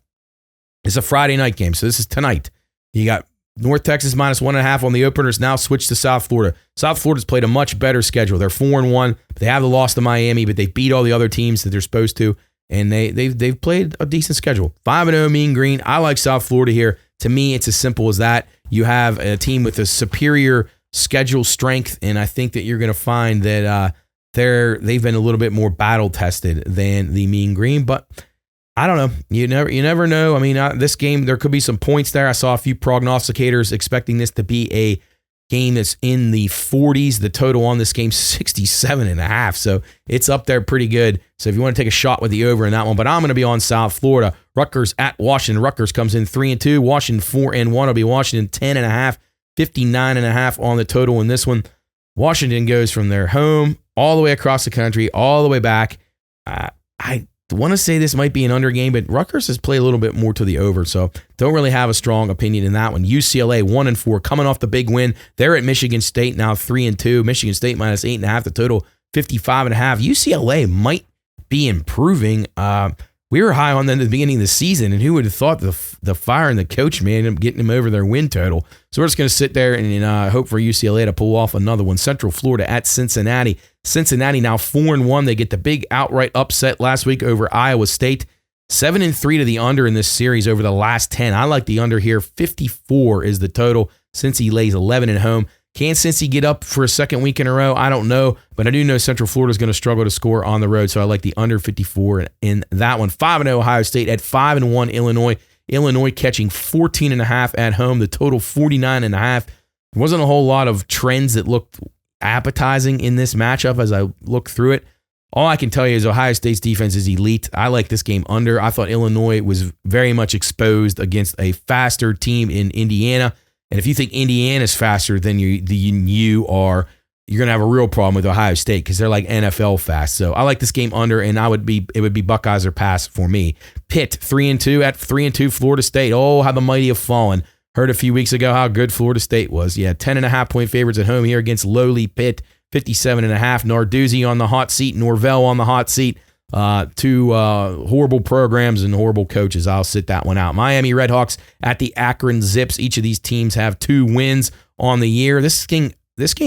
It's a Friday night game, so this is tonight. You got North Texas -1.5 on the opener. It's now switched to South Florida. South Florida's played a much better schedule. They're 4-1. They have the loss to Miami, but they beat all the other teams that they're supposed to, and they've played a decent schedule. 5-0 Mean Green. I like South Florida here. To me, it's as simple as that. You have a team with a superior schedule strength, and I think that you're going to find that they've been a little bit more battle tested than the Mean Green, but I don't know. You never know. I mean, this game, there could be some points there. I saw a few prognosticators expecting this to be a game that's in the 40s. The total on this game, 67.5. So it's up there pretty good. So if you want to take a shot with the over in that one, but I'm going to be on South Florida. Rutgers at Washington. Rutgers comes in 3-2. Washington 4-1. Will be Washington 10.5. 59.5 on the total in this one. Washington goes from their home all the way across the country, all the way back. I want to say this might be an under game, but Rutgers has played a little bit more to the over, so don't really have a strong opinion in that one. UCLA 1-4, coming off the big win. They're at Michigan State now 3-2. Michigan State -8.5. The total 55.5. UCLA might be improving. We were high on them at the beginning of the season, and who would have thought the fire and the coach man ended up getting them over their win total. So we're just going to sit there and hope for UCLA to pull off another one. Central Florida at Cincinnati. Cincinnati now 4-1. They get the big outright upset last week over Iowa State. 7-3 to the under in this series over the last 10. I like the under here. 54 is the total. Cincy lays 11 at home. Can Cincy get up for a second week in a row? I don't know, but I do know Central Florida is going to struggle to score on the road, so I like the under 54 in that one. 5-0 Ohio State at 5-1 Illinois. Illinois catching 14.5 at home. The total 49.5. There wasn't a whole lot of trends that looked appetizing in this matchup as I look through it. All I can tell you is Ohio State's defense is elite. I like this game under. I thought Illinois was very much exposed against a faster team in Indiana. And if you think Indiana's faster than you are, you're going to have a real problem with Ohio State because they're like NFL fast. So I like this game under, and it would be Buckeyes or pass for me. Pitt 3-2 at 3-2 Florida State. Oh, how the mighty have fallen. Heard a few weeks ago how good Florida State was. Yeah, 10.5 point favorites at home here against lowly Pitt. 57.5. Narduzzi on the hot seat. Norvell on the hot seat. Two horrible programs and horrible coaches. I'll sit that one out. Miami Redhawks at the Akron Zips. Each of these teams have 2 wins on the year. This game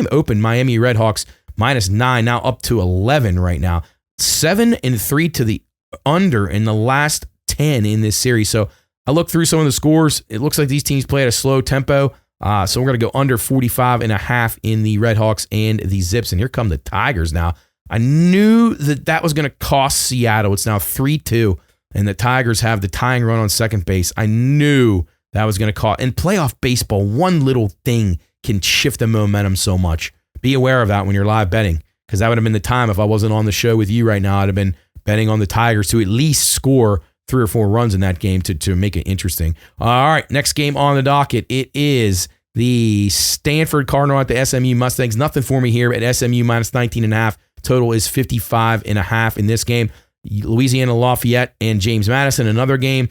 opened Miami Redhawks -9, now up to 11 right now. 7-3 to the under in the last 10 in this series. So I looked through some of the scores. It looks like these teams play at a slow tempo. So we're going to go under 45.5 in the Redhawks and the Zips. And here come the Tigers now. I knew that was going to cost Seattle. It's now 3-2, and the Tigers have the tying run on second base. I knew that was going to cost. In playoff baseball, one little thing can shift the momentum so much. Be aware of that when you're live betting, because that would have been the time if I wasn't on the show with you right now. I'd have been betting on the Tigers to at least score 3 or 4 runs in that game to make it interesting. All right, next game on the docket. It is the Stanford Cardinal at the SMU Mustangs. Nothing for me here at SMU -19.5. Total is 55.5 in this game. Louisiana Lafayette and James Madison, another game.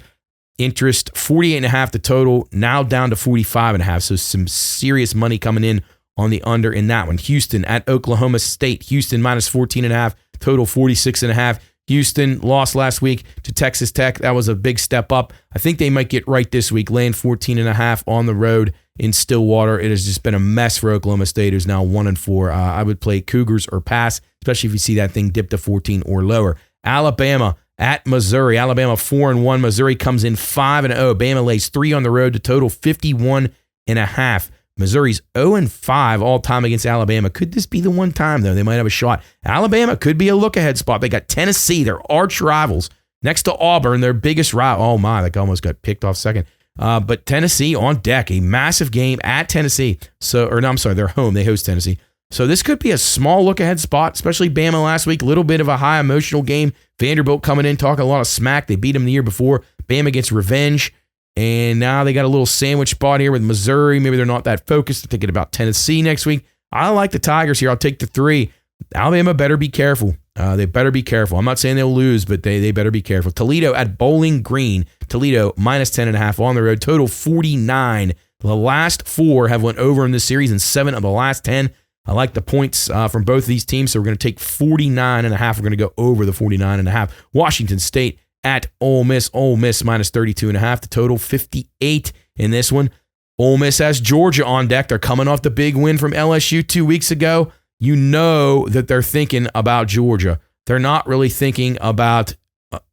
Interest 48.5 the total, now down to 45.5. So some serious money coming in on the under in that one. Houston at Oklahoma State. Houston -14.5, total 46.5. Houston lost last week to Texas Tech. That was a big step up. I think they might get right this week, laying 14.5 on the road in Stillwater. It has just been a mess for Oklahoma State, who's now 1-4. I would play Cougars or pass, especially if you see that thing dip to 14 or lower. Alabama at Missouri. Alabama 4-1. Missouri comes in 5-0. Bama lays 3 on the road to total 51.5. Missouri's 0-5 all-time against Alabama. Could this be the one time, though? They might have a shot. Alabama could be a look-ahead spot. They got Tennessee, their arch rivals, next to Auburn, their biggest rival. Oh, my, that almost got picked off second. But Tennessee on deck, a massive game at Tennessee. They're home. They host Tennessee. So this could be a small look-ahead spot, especially Bama last week. A little bit of a high emotional game. Vanderbilt coming in, talking a lot of smack. They beat them the year before. Bama gets revenge. And now they got a little sandwich spot here with Missouri. Maybe they're not that focused. They're thinking about Tennessee next week. I like the Tigers here. I'll take the 3. Alabama better be careful. They better be careful. I'm not saying they'll lose, but they better be careful. Toledo at Bowling Green. Toledo minus 10.5 on the road. Total 49. The last 4 have went over in this series, and 7 of the last 10. I like the points from both of these teams, so we're going to take 49.5. We're going to go over the 49.5. Washington State at Ole Miss. Ole Miss minus 32.5. The total 58 in this one. Ole Miss has Georgia on deck. They're coming off the big win from LSU 2 weeks ago. You know that they're thinking about Georgia. They're not really thinking about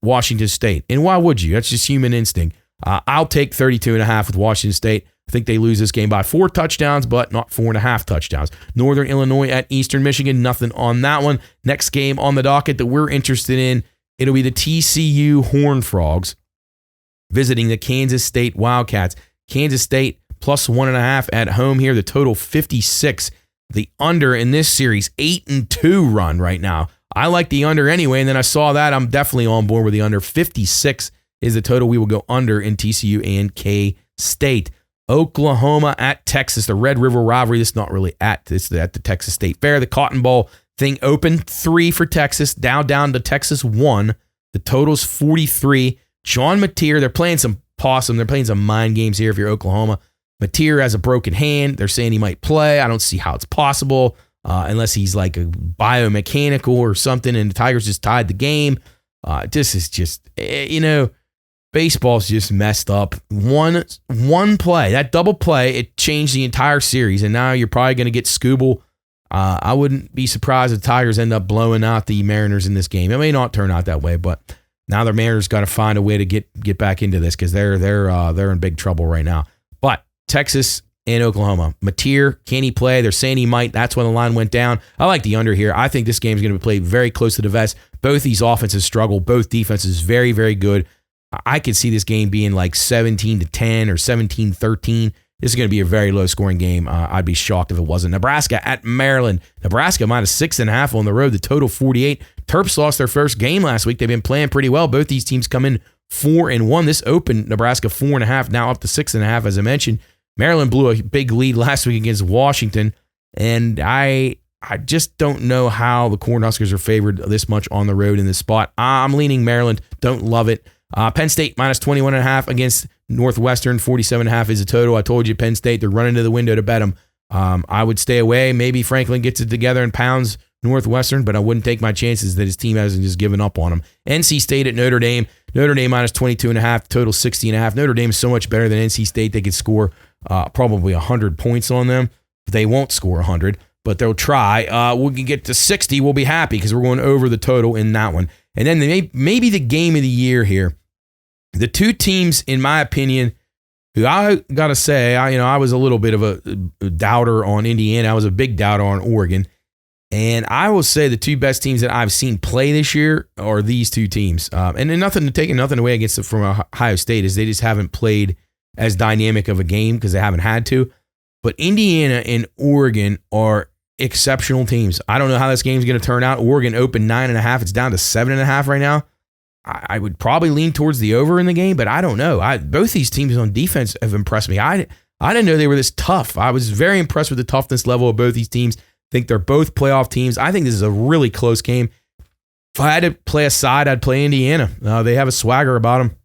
Washington State. And why would you? That's just human instinct. I'll take 32.5 with Washington State. I think they lose this game by 4 touchdowns, but not 4.5 touchdowns. Northern Illinois at Eastern Michigan. Nothing on that one. Next game on the docket that we're interested in, it'll be the TCU Horned Frogs visiting the Kansas State Wildcats. Kansas State plus 1.5 at home here. The total 56. The under in this series, 8-2 run right now. I like the under anyway, and then I saw that. I'm definitely on board with the under. 56 is the total. We will go under in TCU and K-State. Oklahoma at Texas, the Red River rivalry. This is not really at the Texas State Fair. The Cotton Bowl thing open 3 for Texas, down to Texas 1. The total's 43. John Mateer, they're playing some possum. They're playing some mind games here if you're Oklahoma. Mateer has a broken hand. They're saying he might play. I don't see how it's possible unless he's like a biomechanical or something, and the Tigers just tied the game. This is just, baseball's just messed up. One play, that double play, it changed the entire series, and now you're probably going to get Scooble. I wouldn't be surprised if the Tigers end up blowing out the Mariners in this game. It may not turn out that way, but now the Mariners got to find a way to get back into this because they're in big trouble right now. But Texas and Oklahoma. Mateer, can he play? They're saying he might. That's when the line went down. I like the under here. I think this game is going to be played very close to the vest. Both these offenses struggle. Both defenses very, very good. I could see this game being like 17-10 or 17-13. This is going to be a very low-scoring game. I'd be shocked if it wasn't. Nebraska at Maryland. Nebraska minus 6.5 on the road. The total 48. Terps lost their first game last week. They've been playing pretty well. Both these teams come in 4-1. This opened Nebraska 4.5, now up to 6.5, as I mentioned. Maryland blew a big lead last week against Washington, and I just don't know how the Cornhuskers are favored this much on the road in this spot. I'm leaning Maryland. Don't love it. Penn State minus 21.5 against Northwestern. 47.5 is the total. I told you Penn State, they're running to the window to bet them. I would stay away. Maybe Franklin gets it together and pounds Northwestern, but I wouldn't take my chances that his team hasn't just given up on them. NC State at Notre Dame. Notre Dame minus 22.5, total 60.5. Notre Dame is so much better than NC State. They could score probably 100 points on them. They won't score 100, but they'll try. We can get to 60. We'll be happy because we're going over the total in that one. And then maybe the game of the year here. The two teams, in my opinion, who I got to say, I was a little bit of a doubter on Indiana. I was a big doubter on Oregon. And I will say the two best teams that I've seen play this year are these two teams. And then nothing away against them from Ohio State is they just haven't played as dynamic of a game because they haven't had to. But Indiana and Oregon are exceptional teams. I don't know how this game's going to turn out. Oregon opened 9.5. It's down to 7.5 right now. I would probably lean towards the over in the game, but I don't know. Both these teams on defense have impressed me. I didn't know they were this tough. I was very impressed with the toughness level of both these teams. I think they're both playoff teams. I think this is a really close game. If I had to play a side, I'd play Indiana. They have a swagger about them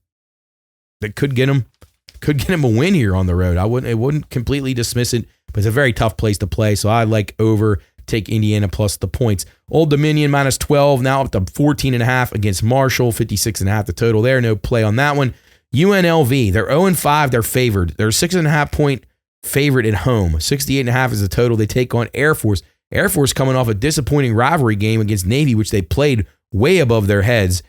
that could get them a win here on the road. It wouldn't completely dismiss it, but it's a very tough place to play. So I like over, take Indiana plus the points. Old Dominion minus 12, now up to 14.5 against Marshall, 56.5 the total there. No play on that one. UNLV, they're 0-5, they're favored. They're a 6.5 point favorite at home. 68.5 is the total. They take on Air Force. Air Force coming off a disappointing rivalry game against Navy, which they played way above their heads.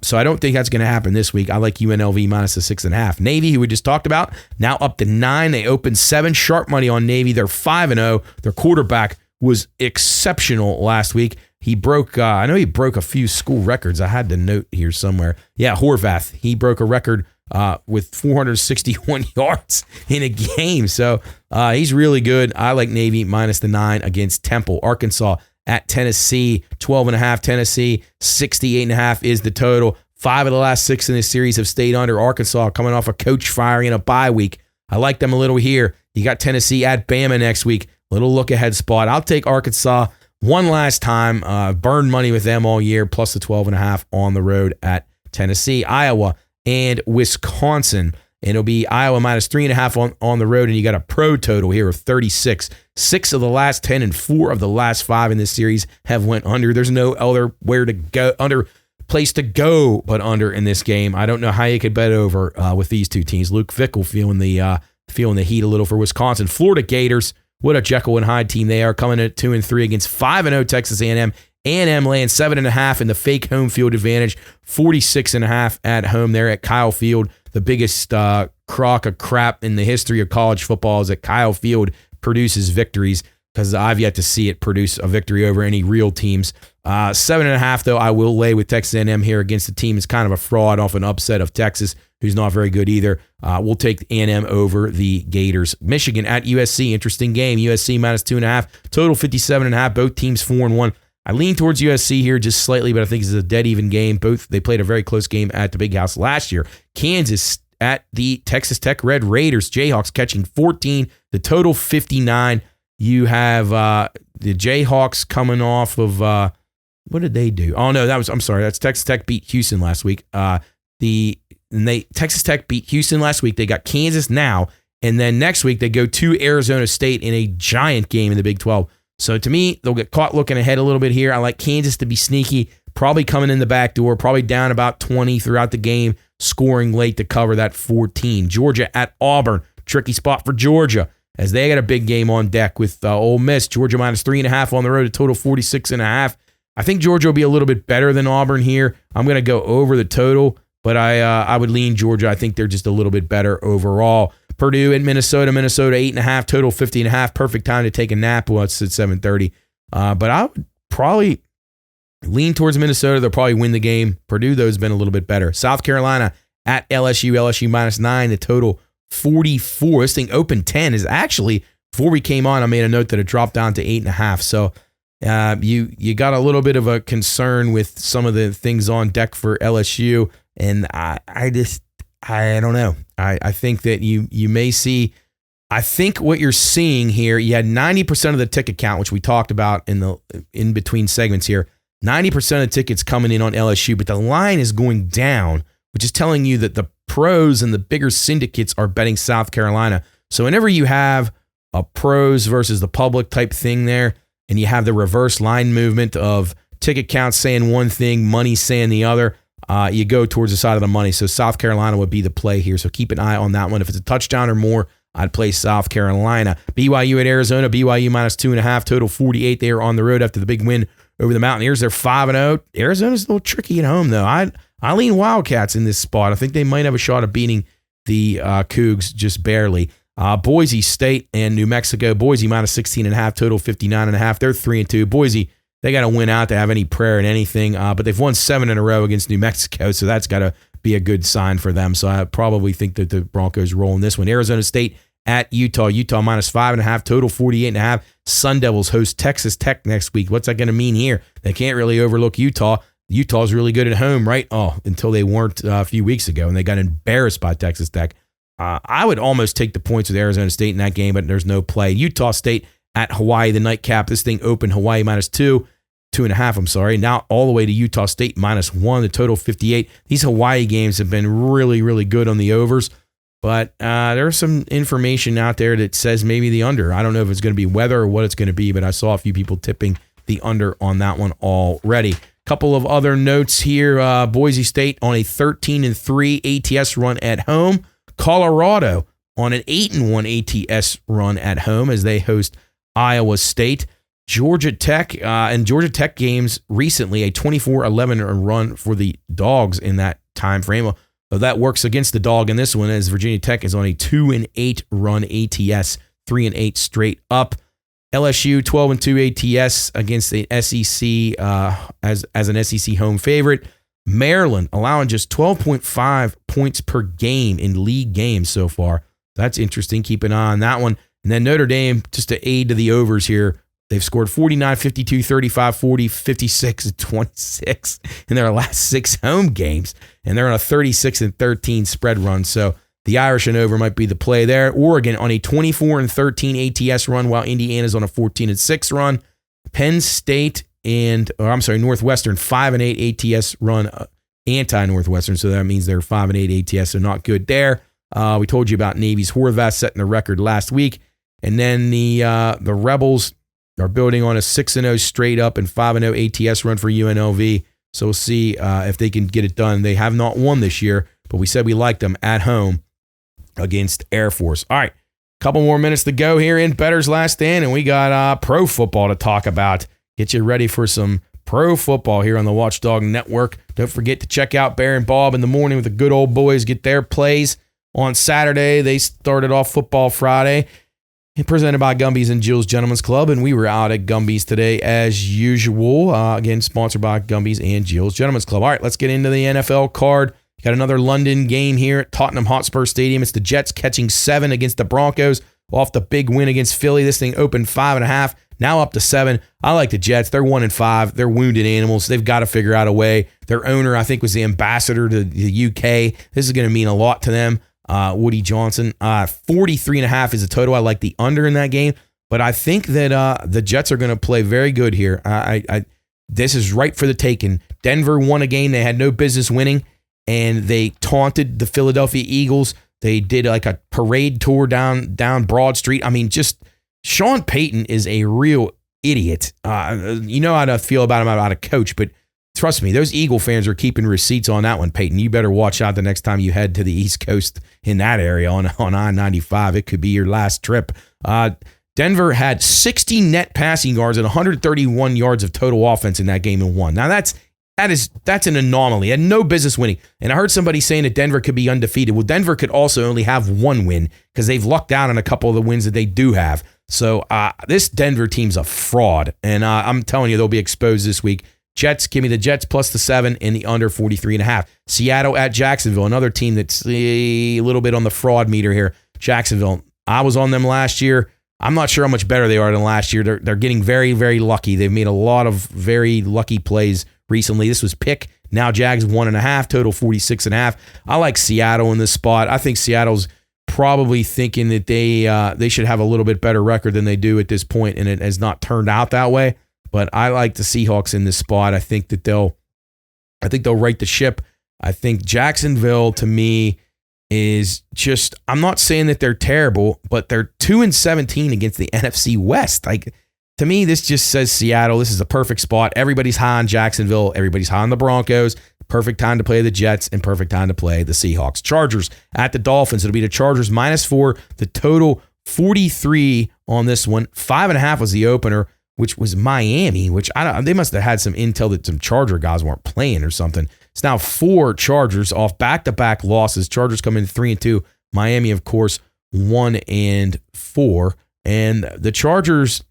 So I don't think that's going to happen this week. I like UNLV minus the 6.5. Navy, who we just talked about, now up to 9. They opened 7. Sharp money on Navy. They're 5-0. Their quarterback was exceptional last week. He broke, I know he broke a few school records. I had to note here somewhere. Yeah, Horvath. He broke a record with 461 yards in a game. So he's really good. I like Navy minus the 9 against Temple. Arkansas at Tennessee, 12.5. Tennessee, 68.5 is the total. 5 of the last 6 in this series have stayed under. Arkansas coming off a coach firing in a bye week. I like them a little here. You got Tennessee at Bama next week. Little look ahead spot. I'll take Arkansas one last time. Burned money with them all year, plus the 12.5 on the road at Tennessee. Iowa and Wisconsin. And it'll be Iowa minus 3.5 on the road, and you got a pro total here of 36. 6 of the last 10 and 4 of the last 5 in this series have went under. There's no other place to go but under in this game. I don't know how you could bet over with these two teams. Luke Fickell feeling the heat a little for Wisconsin. Florida Gators, what a Jekyll and Hyde team they are, coming at 2-3 against 5-0 Texas A&M. A&M laying 7.5 in the fake home field advantage, 46.5 at home there at Kyle Field. The biggest crock of crap in the history of college football is that Kyle Field produces victories, because I've yet to see it produce a victory over any real teams. 7.5, though, I will lay with Texas A&M here against a team that's kind of a fraud off an upset of Texas, who's not very good either. We'll take A&M over the Gators. Michigan at USC, interesting game. USC minus 2.5, total 57.5. Both teams 4-1. I lean towards USC here just slightly, but I think this is a dead even game. They played a very close game at the Big House last year. Kansas at the Texas Tech Red Raiders. Jayhawks catching 14, the total 59. You have the Jayhawks coming off of what did they do? Oh no, that's Texas Tech beat Houston last week. Texas Tech beat Houston last week. They got Kansas now, and then next week they go to Arizona State in a giant game in the Big 12. So to me, they'll get caught looking ahead a little bit here. I like Kansas to be sneaky, probably coming in the back door, probably down about 20 throughout the game, scoring late to cover that 14. Georgia at Auburn, tricky spot for Georgia, as they got a big game on deck with Ole Miss. Georgia minus 3.5 on the road, a total 46.5. I think Georgia will be a little bit better than Auburn here. I'm going to go over the total, but I would lean Georgia. I think they're just a little bit better overall. Purdue at Minnesota. Minnesota 8.5, total 50.5. Perfect time to take a nap. Well, it's at 7:30. But I would probably lean towards Minnesota. They'll probably win the game. Purdue, though, has been a little bit better. South Carolina at LSU. LSU minus 9, the total 44. This thing opened 10. Is actually, before we came on, I made a note that it dropped down to 8.5. So you got a little bit of a concern with some of the things on deck for LSU. And I don't know. I think that you may see, I think what you're seeing here, you had 90% of the ticket count, which we talked about in between segments here. 90% of the tickets coming in on LSU, but the line is going down, which is telling you that the pros and the bigger syndicates are betting South Carolina. So whenever you have a pros versus the public type thing there, and you have the reverse line movement of ticket counts saying one thing, money saying the other, you go towards the side of the money. So South Carolina would be the play here. So keep an eye on that one. If it's a touchdown or more, I'd play South Carolina. BYU at Arizona. BYU minus 2.5, total 48. They are on the road after the big win over the Mountaineers. They're 5-0. Arizona's a little tricky at home, though. I lean Wildcats in this spot. I think they might have a shot of beating the Cougs just barely. Boise State and New Mexico. Boise minus 16.5, total 59.5. They're 3-2. Boise, they got to win out to have any prayer in anything, but they've won 7 in a row against New Mexico, so that's got to be a good sign for them. So I probably think that the Broncos roll in this one. Arizona State at Utah. Utah minus 5.5, total 48.5. Sun Devils host Texas Tech next week. What's that going to mean here? They can't really overlook Utah. Utah's really good at home, right? Oh, until they weren't a few weeks ago, and they got embarrassed by Texas Tech. I would almost take the points with Arizona State in that game, but there's no play. Utah State at Hawaii, the nightcap. This thing opened Hawaii minus 2.5, I'm sorry. Now all the way to Utah State minus 1, the total 58. These Hawaii games have been really, really good on the overs, but there's some information out there that says maybe the under. I don't know if it's going to be weather or what it's going to be, but I saw a few people tipping the under on that one already. Couple of other notes here. Boise State on a 13-3 ATS run at home. Colorado on an 8-1 ATS run at home as they host Iowa State. Georgia Tech, and Georgia Tech games recently, a 24-11 run for the Dogs in that time frame. Well, that works against the Dog in this one, as Virginia Tech is on a 2-8 run ATS, 3-8 straight up. LSU 12-2 ATS against the SEC as an SEC home favorite. Maryland allowing just 12.5 points per game in league games so far. That's interesting. Keep an eye on that one. And then Notre Dame, just to aid to the overs here, they've scored 49, 52, 35, 40, 56, and 26 in their last 6 home games. And they're on a 36-13 spread run. So the Irish and over might be the play there. Oregon on a 24-13 ATS run, while Indiana's on a 14-6 run. Penn State Northwestern 5-8 ATS run, anti-Northwestern. So that means they're 5-8 ATS, so not good there. We told you about Navy's Horvath setting the record last week. And then the Rebels are building on a 6-0 straight up and 5-0 ATS run for UNLV. So we'll see if they can get it done. They have not won this year, but we said we liked them at home against Air Force. All right, couple more minutes to go here in Bettor's Last Stand, and we got pro football to talk about. Get you ready for some pro football here on the Watchdog Network. Don't forget to check out Bear and Bob in the morning with the good old boys. Get their plays on Saturday. They started off Football Friday, presented by Gumby's and Jill's Gentlemen's Club, and we were out at Gumby's today as usual. Again, sponsored by Gumby's and Jill's Gentlemen's Club. All right, let's get into the NFL card. Got another London game here at Tottenham Hotspur Stadium. It's the Jets catching 7 against the Broncos off the big win against Philly. This thing opened 5.5, now up to 7. I like the Jets. They're 1-5. They're wounded animals. They've got to figure out a way. Their owner, I think, was the ambassador to the UK. This is going to mean a lot to them. Woody Johnson. 43.5 is a total. I like the under in that game, but I think that the Jets are going to play very good here. This is right for the taking. Denver won a game they had no business winning, and they taunted the Philadelphia Eagles. They did like a parade tour down Broad Street. I mean, just Sean Payton is a real idiot. You know how to feel about him about a coach, but trust me, those Eagle fans are keeping receipts on that one, Peyton. You better watch out the next time you head to the East Coast in that area on I-95. It could be your last trip. Denver had 60 net passing yards and 131 yards of total offense in that game and won. Now that's an anomaly. Had no business winning. And I heard somebody saying that Denver could be undefeated. Well, Denver could also only have one win because they've lucked out on a couple of the wins that they do have. So this Denver team's a fraud, and I'm telling you, they'll be exposed this week. Jets, give me the Jets plus the 7 and the under 43.5. Seattle at Jacksonville, another team that's a little bit on the fraud meter here. Jacksonville, I was on them last year. I'm not sure how much better they are than last year. They're getting very, very lucky. They've made a lot of very lucky plays recently. This was pick. Now Jags 1.5, total 46.5. I like Seattle in this spot. I think Seattle's probably thinking that they should have a little bit better record than they do at this point, and it has not turned out that way. But I like the Seahawks in this spot. I think they'll right the ship. I think Jacksonville, to me, is just, I'm not saying that they're terrible, but they're 2-17 against the NFC West. Like, to me, this just says Seattle. This is a perfect spot. Everybody's high on Jacksonville. Everybody's high on the Broncos. Perfect time to play the Jets and perfect time to play the Seahawks. Chargers at the Dolphins. It'll be the Chargers -4. The total 43 on this one. 5.5 was the opener, which was Miami, which they must have had some intel that some Charger guys weren't playing or something. It's now 4 Chargers off back-to-back losses. Chargers come in 3-2. Miami, of course, 1-4. And the Chargers,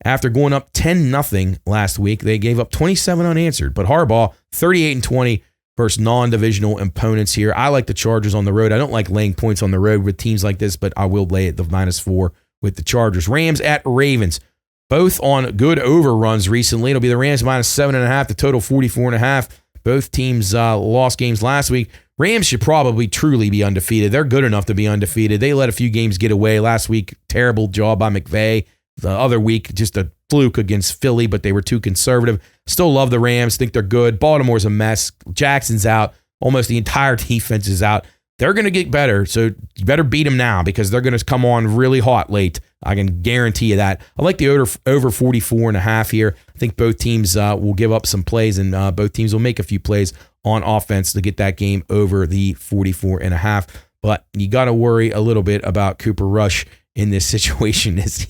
after going up 10-0 last week, they gave up 27 unanswered. But Harbaugh, 38-20 versus non-divisional opponents here. I like the Chargers on the road. I don't like laying points on the road with teams like this, but I will lay it the -4 with the Chargers. Rams at Ravens. Both on good overruns recently. It'll be the Rams -7.5, the total 44.5. Both teams lost games last week. Rams should probably truly be undefeated. They're good enough to be undefeated. They let a few games get away. Last week, terrible job by McVay. The other week, just a fluke against Philly, but they were too conservative. Still love the Rams. Think they're good. Baltimore's a mess. Jackson's out. Almost the entire defense is out. They're going to get better, so you better beat them now because they're going to come on really hot late. I can guarantee you that. I like the over 44.5 here. I think both teams will give up some plays, and both teams will make a few plays on offense to get that game over the 44.5. But you got to worry a little bit about Cooper Rush in this situation is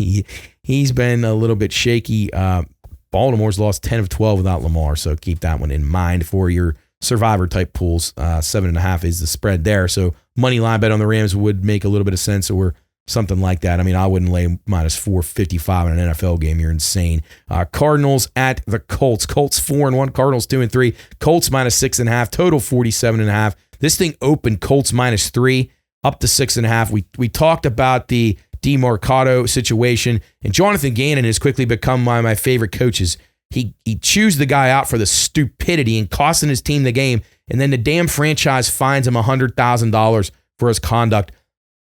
he's been a little bit shaky. Baltimore's lost 10 of 12 without Lamar, so keep that one in mind for your survivor type pools. 7.5 is the spread there, so money line bet on the Rams would make a little bit of sense, or something like that. I mean, I wouldn't lay minus 455 in an NFL game. You're insane. Cardinals at the Colts. Colts 4-1. Cardinals 2-3. Colts minus 6.5. Total 47.5. This thing opened Colts minus 3 up to 6.5. We talked about the DeMarcado situation, and Jonathan Gannon has quickly become one of my favorite coaches. He chews the guy out for the stupidity and costing his team the game, and then the damn franchise fines him $100,000 for his conduct.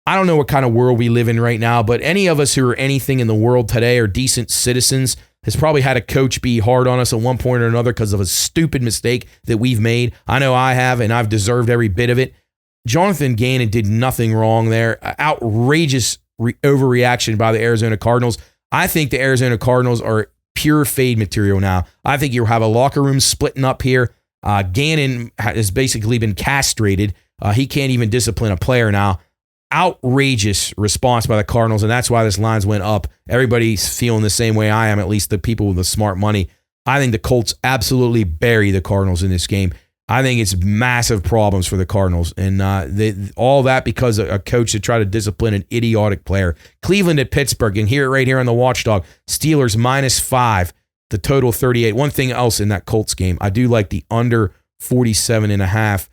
I don't know what kind of world we live in right now, but any of us who are anything in the world today are decent citizens has probably had a coach be hard on us at one point or another because of a stupid mistake that we've made. I know I have, and I've deserved every bit of it. Jonathan Gannon did nothing wrong there. Outrageous overreaction by the Arizona Cardinals. I think the Arizona Cardinals are pure fade material now. I think you'll have a locker room splitting up here. Gannon has basically been castrated. He can't even discipline a player now. Outrageous response by the Cardinals, and that's why this lines went up. Everybody's feeling the same way I am, at least the people with the smart money. I think the Colts absolutely bury the Cardinals in this game. I think it's massive problems for the Cardinals, and all that because a coach that tried to discipline an idiotic player. Cleveland at Pittsburgh, and hear it right here on the Watchdog. Steelers minus 5, the total 38. One thing else in that Colts game, I do like the under 47.5.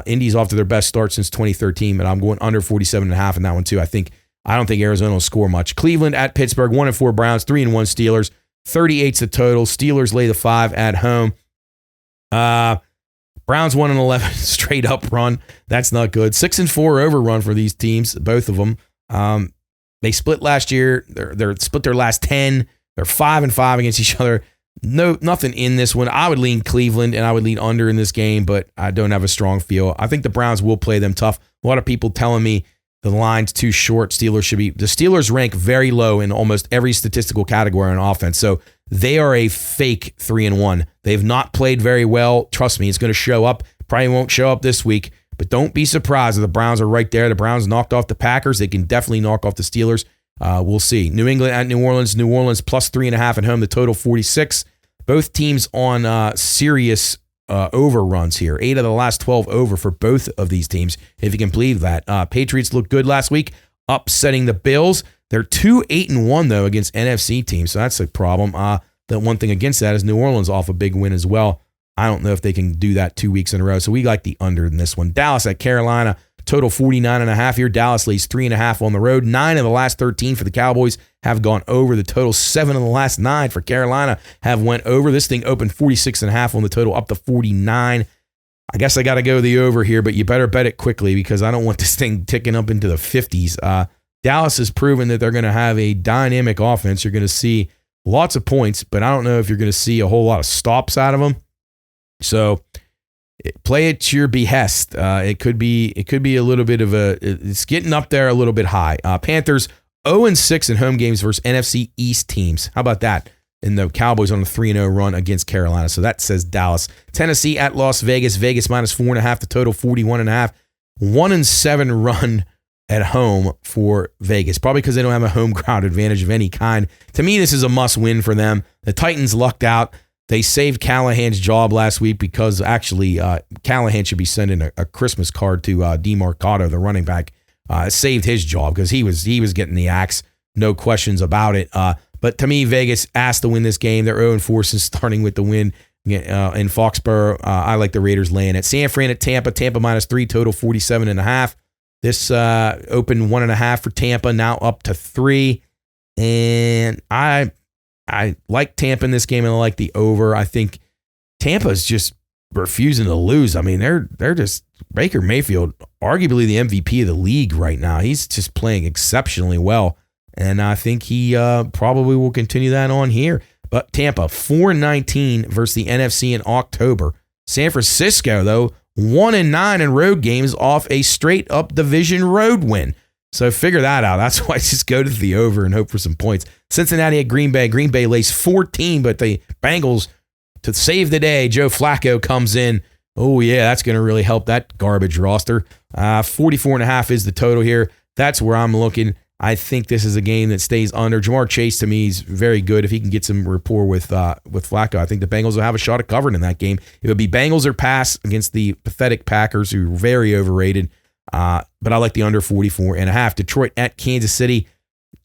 Indy's off to their best start since 2013, but I'm going under 47.5 in that one too. I don't think Arizona will score much. Cleveland at Pittsburgh, 1-4 Browns, 3-1 Steelers, 38's the total. Steelers lay the 5 at home. Browns 1-11 straight up run. That's not good. 6-4 overrun for these teams, both of them. They split last year. They're split their last 10. They're 5-5 against each other. No, nothing in this one. I would lean Cleveland, and I would lean under in this game, but I don't have a strong feel. I think the Browns will play them tough. A lot of people telling me the line's too short. The Steelers rank very low in almost every statistical category on offense, so they are a fake 3-1. They've not played very well. Trust me, it's going to show up. Probably won't show up this week, but don't be surprised if the Browns are right there. The Browns knocked off the Packers. They can definitely knock off the Steelers. We'll see. New England at New Orleans. New Orleans plus 3.5 at home. The total 46. Both teams on serious overruns here. 8 of the last 12 over for both of these teams, if you can believe that. Patriots looked good last week, upsetting the Bills. They're 2-8-1 though against NFC teams, so that's a problem. The one thing against that is New Orleans off a big win as well. I don't know if they can do that 2 weeks in a row, so we like the under in this one. Dallas at Carolina. Total 49.5 here. Dallas leads 3.5 on the road. 9 of the last 13 for the Cowboys have gone over. The total 7 of the last 9 for Carolina have went over. This thing opened 46.5 on the total, up to 49. I guess I got to go the over here, but you better bet it quickly because I don't want this thing ticking up into the 50s. Dallas has proven that they're going to have a dynamic offense. You're going to see lots of points, but I don't know if you're going to see a whole lot of stops out of them. So play it to your behest. It could be a little bit of it's getting up there a little bit high. Panthers 0-6 in home games versus NFC East teams. How about that? And the Cowboys on a 3-0 run against Carolina. So that says Dallas. Tennessee at Las Vegas. Vegas minus 4.5. The total 41.5. 1-7 run at home for Vegas. Probably because they don't have a home crowd advantage of any kind. To me, this is a must win for them. The Titans lucked out. They saved Callahan's job last week because actually Callahan should be sending a Christmas card to DeMarcado, the running back. Saved his job because he was getting the axe, no questions about it. But to me, Vegas asked to win this game. They're 0-4 since starting with the win in Foxborough. I like the Raiders laying it. San Fran at Tampa. Tampa minus 3, total 47.5. This opened 1.5 for Tampa, now up to 3. And I like Tampa in this game, and I like the over. I think Tampa's just refusing to lose. I mean, they're just Baker Mayfield, arguably the MVP of the league right now. He's just playing exceptionally well, and I think he probably will continue that on here. But Tampa 4-19 versus the NFC in October. San Francisco though 1-9 in road games off a straight up division road win. So figure that out. That's why I just go to the over and hope for some points. Cincinnati at Green Bay. Green Bay lays 14, but the Bengals, to save the day, Joe Flacco comes in. Oh, yeah, that's going to really help that garbage roster. 44.5 is the total here. That's where I'm looking. I think this is a game that stays under. Jamar Chase, to me, is very good. If he can get some rapport with Flacco, I think the Bengals will have a shot at covering in that game. It would be Bengals or pass against the pathetic Packers, who are very overrated. But I like the under 44.5. Detroit at Kansas City.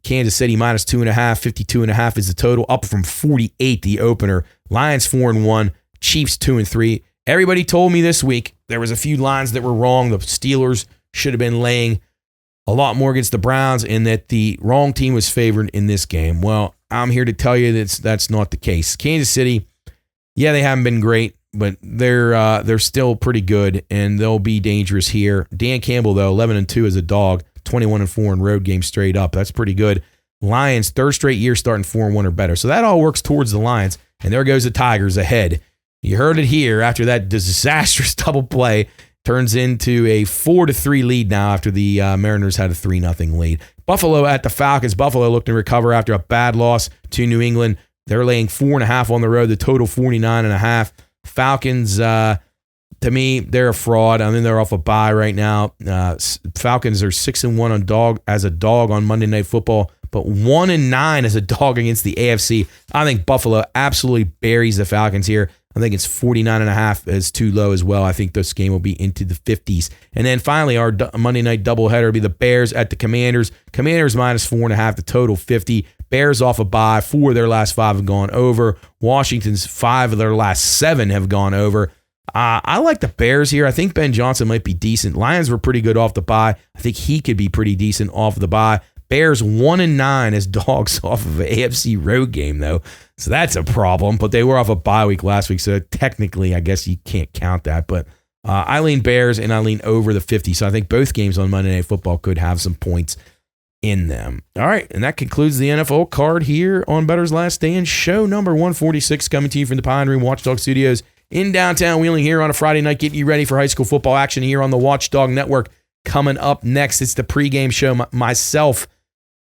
Kansas City minus 2.5. 52.5 is the total, up from 48 the opener. Lions 4-1. Chiefs 2-3. Everybody told me this week there was a few lines that were wrong. The Steelers should have been laying a lot more against the Browns, and that the wrong team was favored in this game. Well, I'm here to tell you that's not the case. Kansas City, yeah, they haven't been great, but they're still pretty good, and they'll be dangerous here. Dan Campbell, though, 11-2 as a dog, 21-4 in road games straight up. That's pretty good. Lions, third straight year starting 4-1 or better. So that all works towards the Lions, and there goes the Tigers ahead. You heard it here after that disastrous double play. Turns into a 4-3 lead now after the Mariners had a 3-0 lead. Buffalo at the Falcons. Buffalo looked to recover after a bad loss to New England. They're laying 4.5 on the road. The total 49.5. Falcons, to me, they're a fraud. I mean, they're off a bye right now. Falcons are 6-1 as a dog on Monday Night Football, but 1-9 as a dog against the AFC. I think Buffalo absolutely buries the Falcons here. I think it's 49.5 is too low as well. I think this game will be into the 50s. And then finally, our Monday night doubleheader will be the Bears at the Commanders. Commanders minus 4.5, the total 50. Bears off a bye. 4 of their last 5 have gone over. Washington's 5 of their last 7 have gone over. I like the Bears here. I think Ben Johnson might be decent. Lions were pretty good off the bye. I think he could be pretty decent off the bye. Bears 1-9 as dogs off of an AFC road game, though. So that's a problem. But they were off a bye week last week, so technically, I guess you can't count that. But I lean Bears, and I lean over the 50. So I think both games on Monday Night Football could have some points in them. All right, and that concludes the NFL card here on Bettor's Last Stand, show number 146, coming to you from the Pine Room Watchdog Studios in downtown Wheeling here on a Friday night, getting you ready for high school football action here on the Watchdog Network. Coming up next, it's the pregame show. Myself,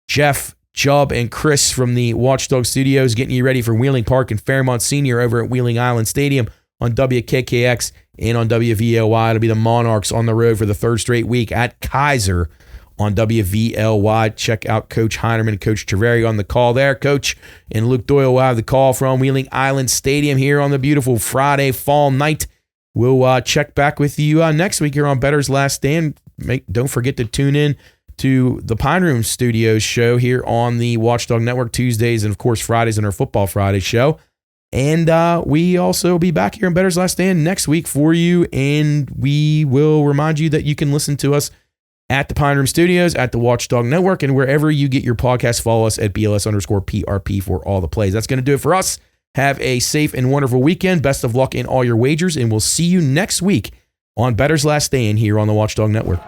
Jeff, Chubb, and Chris from the Watchdog Studios getting you ready for Wheeling Park and Fairmont Senior over at Wheeling Island Stadium on WKKX and on WVLY. It'll be the Monarchs on the road for the third straight week at Kaiser on WVLY. Check out Coach Heinerman and Coach Treveri on the call there. Coach and Luke Doyle will have the call from Wheeling Island Stadium here on the beautiful Friday fall night. We'll check back with you next week here on Bettor's Last Stand. Don't forget to tune in to the Pine Room Studios show here on the Watchdog Network Tuesdays and, of course, Fridays in our Football Friday show. And we also will be back here on Bettor's Last Stand next week for you, and we will remind you that you can listen to us at the Pine Room Studios, at the Watchdog Network, and wherever you get your podcast. Follow us at BLS_PRP for all the plays. That's going to do it for us. Have a safe and wonderful weekend. Best of luck in all your wagers, and we'll see you next week on Bettor's Last Stand here on the Watchdog Network.